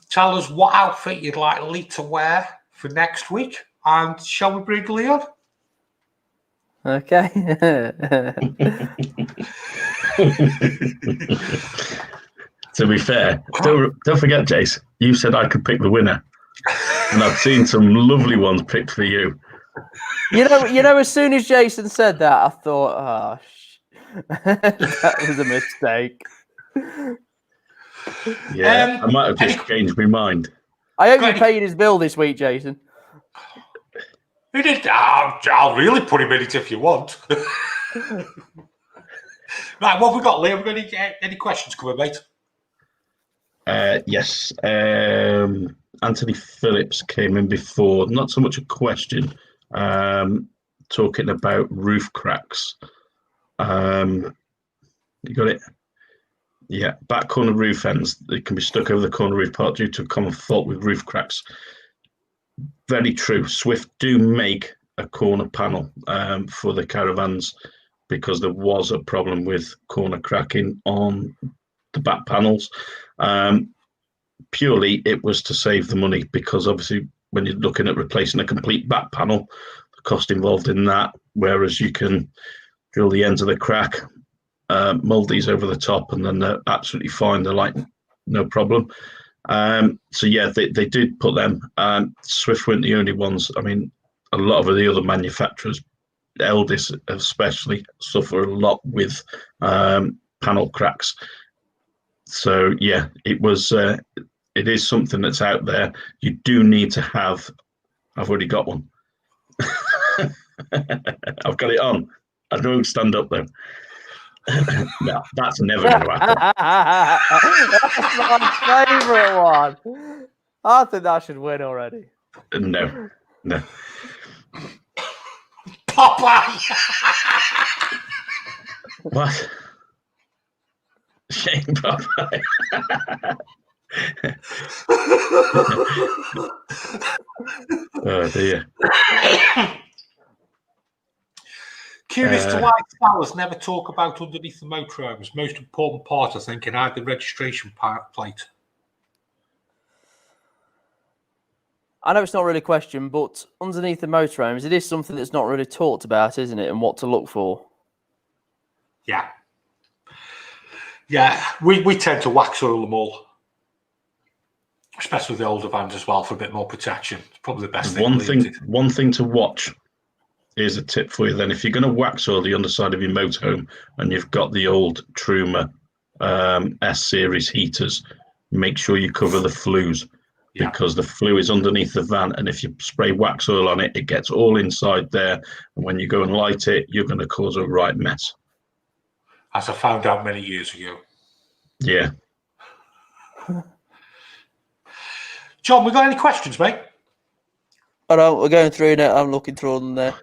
tell us what outfit you'd like Lee to wear for next week? And shall we bring Lee on? Okay. To be fair, don't forget, Jace, you said I could pick the winner. And I've seen some lovely ones picked for you. You know, as soon as Jason said that, I thought, that was a mistake. Yeah, I might have just changed my mind. I hope you're paying his bill this week, Jason. Who did? I'll really put him in it if you want. Right, what have we got, Lee? Have we got any questions coming, mate? Yes. Anthony Phillips came in before, not so much a question, talking about roof cracks. You got it? Yeah, back corner roof ends. They can be stuck over the corner roof part due to a common fault with roof cracks. Very true. Swift do make a corner panel for the caravans because there was a problem with corner cracking on the back panels. Purely, it was to save the money because obviously when you're looking at replacing a complete back panel, the cost involved in that, whereas you can drill the ends of the crack, mold these over the top, and then they're absolutely fine. They're like, no problem. So yeah, they did put them. Swift weren't the only ones. I mean, a lot of the other manufacturers, Eldis especially, suffer a lot with panel cracks. So yeah, it is something that's out there. You do need to have. I've already got one. I've got it on. I don't stand up though. No, that's never going to happen. That's my favourite one. I think that should win already. No. Popeye! What? Shane Popeye. Oh dear. Curious to why sellers never talk about underneath the motorhomes. Most important part, I think, in the registration plate. I know it's not really a question, but underneath the motorhomes, it is something that's not really talked about, isn't it? And what to look for. Yeah. Yeah, we tend to wax oil them all, especially the older vans as well, for a bit more protection. It's probably the best thing. One thing to watch. Here's a tip for you then. If you're going to wax oil the underside of your motorhome and you've got the old Truma S-series heaters, make sure you cover the flues, because the flue is underneath the van, and if you spray wax oil on it, it gets all inside there, and when you go and light it, you're going to cause a right mess. As I found out many years ago. Yeah. John, we got any questions, mate? I know, we're going through it. I'm looking through them there.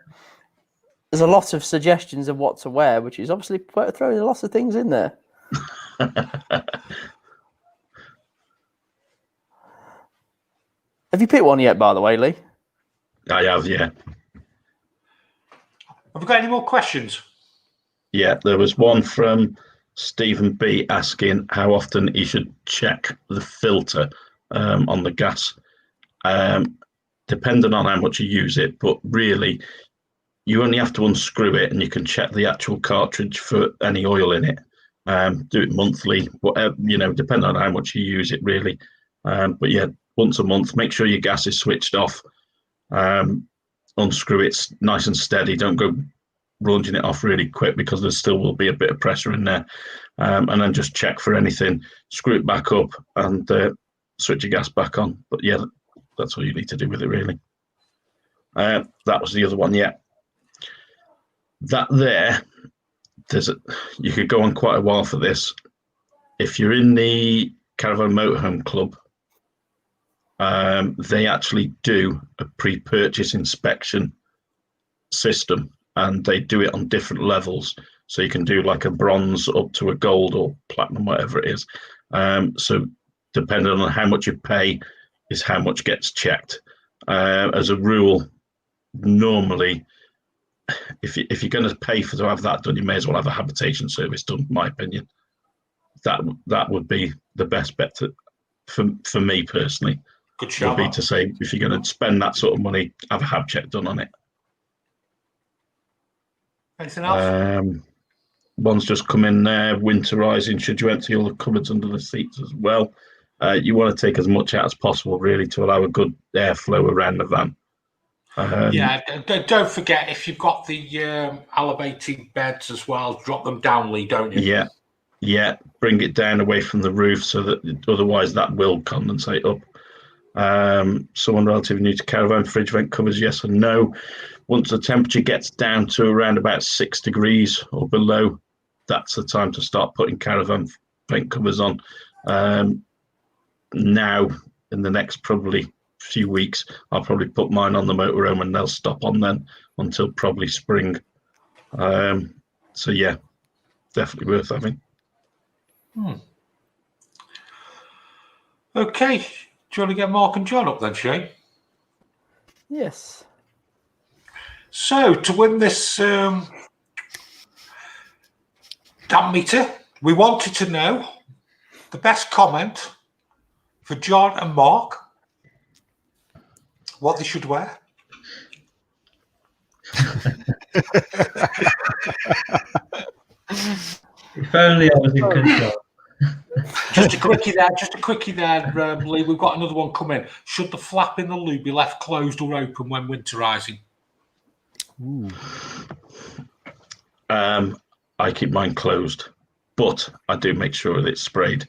There's a lot of suggestions of what to wear, which is obviously throwing a lot of things in there. Have you picked one yet, by the way, Lee? I have, yeah. Have we got any more questions? Yeah, there was one from Stephen B asking how often he should check the filter on the gas, depending on how much you use it. But really, you only have to unscrew it, and you can check the actual cartridge for any oil in it. Do it monthly, whatever, depending on how much you use it, really. But yeah, once a month, make sure your gas is switched off. Unscrew it nice and steady. Don't go lunging it off really quick, because there still will be a bit of pressure in there. And then just check for anything, screw it back up, and switch your gas back on. But yeah, that's all you need to do with it, really. That was the other one, yeah. That there, you could go on quite a while for this. If you're in the Caravan Motorhome Club, they actually do a pre-purchase inspection system, and they do it on different levels. So you can do like a bronze up to a gold or platinum, whatever it is. So depending on how much you pay is how much gets checked. As a rule, normally, if you're going to pay to have that done, you may as well have a habitation service done, in my opinion. That would be the best bet for me personally. Good shout. Would be to say, if you're going to spend that sort of money, have a hab check done on it. Anything else? One's just come in there. Winterizing. Should you empty all the cupboards under the seats as well? You want to take as much out as possible, really, to allow a good airflow around the van. Yeah, don't forget, if you've got the elevated beds as well, drop them down, Lee, don't you? Yeah. Bring it down away from the roof, so that otherwise that will condensate up. Someone relatively new to caravan, fridge vent covers, yes and no. Once the temperature gets down to around about 6 degrees or below, that's the time to start putting caravan vent covers on. Now, in the next probably few weeks, I'll probably put mine on the motorhome, and they'll stop on then until probably spring. So yeah, definitely worth having. Okay, do you want to get Mark and John up then, Shane? Yes. So, to win this damn meter, we wanted to know the best comment for John and Mark, what they should wear. If only I was in control. Just a quickie there, Lee. We've got another one coming. Should the flap in the loo be left closed or open when winterizing? I keep mine closed, but I do make sure that it's sprayed.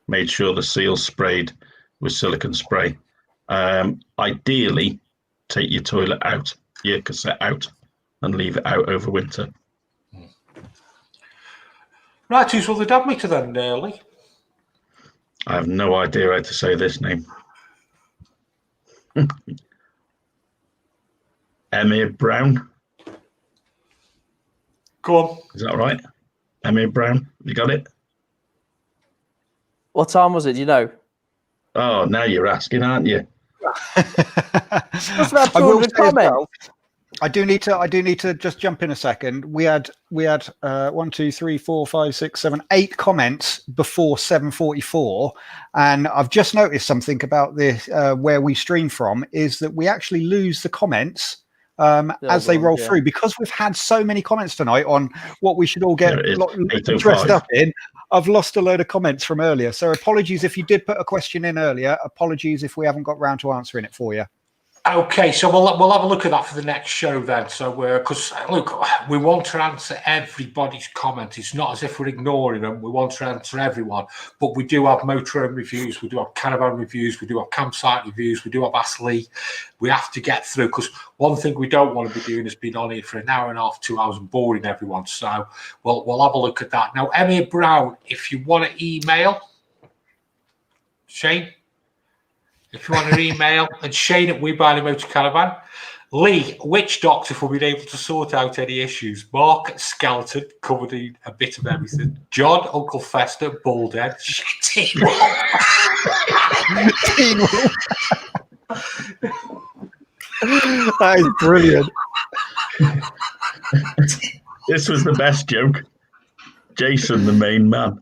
Made sure the seal's sprayed with silicone spray. Ideally, take your toilet out, your cassette out, and leave it out over winter. Right, who's the dad meter then, Lee? I have no idea how to say this name. Emir Brown. Go on. Is that right? Emir Brown, you got it? What time was it? Do you know? Oh, now you're asking, aren't you? That's about 200 comments. I do need to just jump in a second. We had 1, 2, 3, 4, 5, 6, 7, 8 comments before 7:44, and I've just noticed something about this where we stream from is that we actually lose the comments as they roll through, because we've had so many comments tonight on what we should all get dressed up in. I've lost a load of comments from earlier, so apologies if you did put a question in earlier. Apologies if we haven't got round to answering it for you. Okay, so we'll have a look at that for the next show then. So because look, we want to answer everybody's comment. It's not as if we're ignoring them. We want to answer everyone, but we do have motorhome reviews, we do have caravan reviews, we do have campsite reviews, we do have Ask Lee. We have to get through, because one thing we don't want to be doing is being on here for an hour and a half, 2 hours and boring everyone. So we'll have a look at that. Now, Emma Brown, if you want to email Shane. If you want to email, and Shane at We Buy the Motor Caravan. Lee, which doctor will be able to sort out any issues? Mark, skeleton, covered in a bit of everything. John, Uncle Fester, bald head. Teen Wolf. That is brilliant. This was the best joke. Jason, the main man.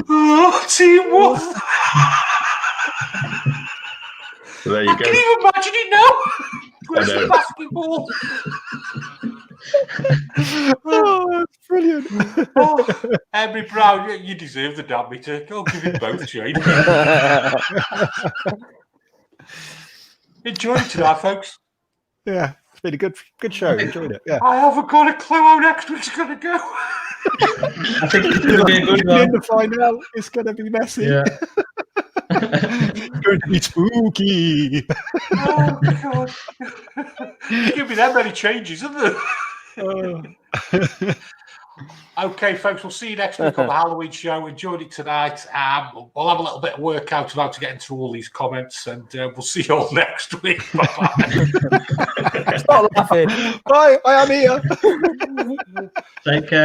Oh, Teen Wolf. So there you go. I can even imagine it now. Where's the basketball? Oh, that's brilliant. Oh, Henry Brown, you deserve the damn meter. Go give him both, Shane. Enjoyed it tonight, folks. Yeah, it's been a good show. Enjoyed it. Yeah. I haven't got a clue how next week's going to go. I think it's going to be a good one. To find out, it's going to be messy. Yeah. It's going to be spooky. Oh, God. Give me that many changes, isn't there? Okay, folks, we'll see you next week on the Halloween show. Enjoyed it tonight. We'll have a little bit of work out about to getting through all these comments, and we'll see you all next week. Bye-bye. Stop laughing. Bye. I am here. Take care.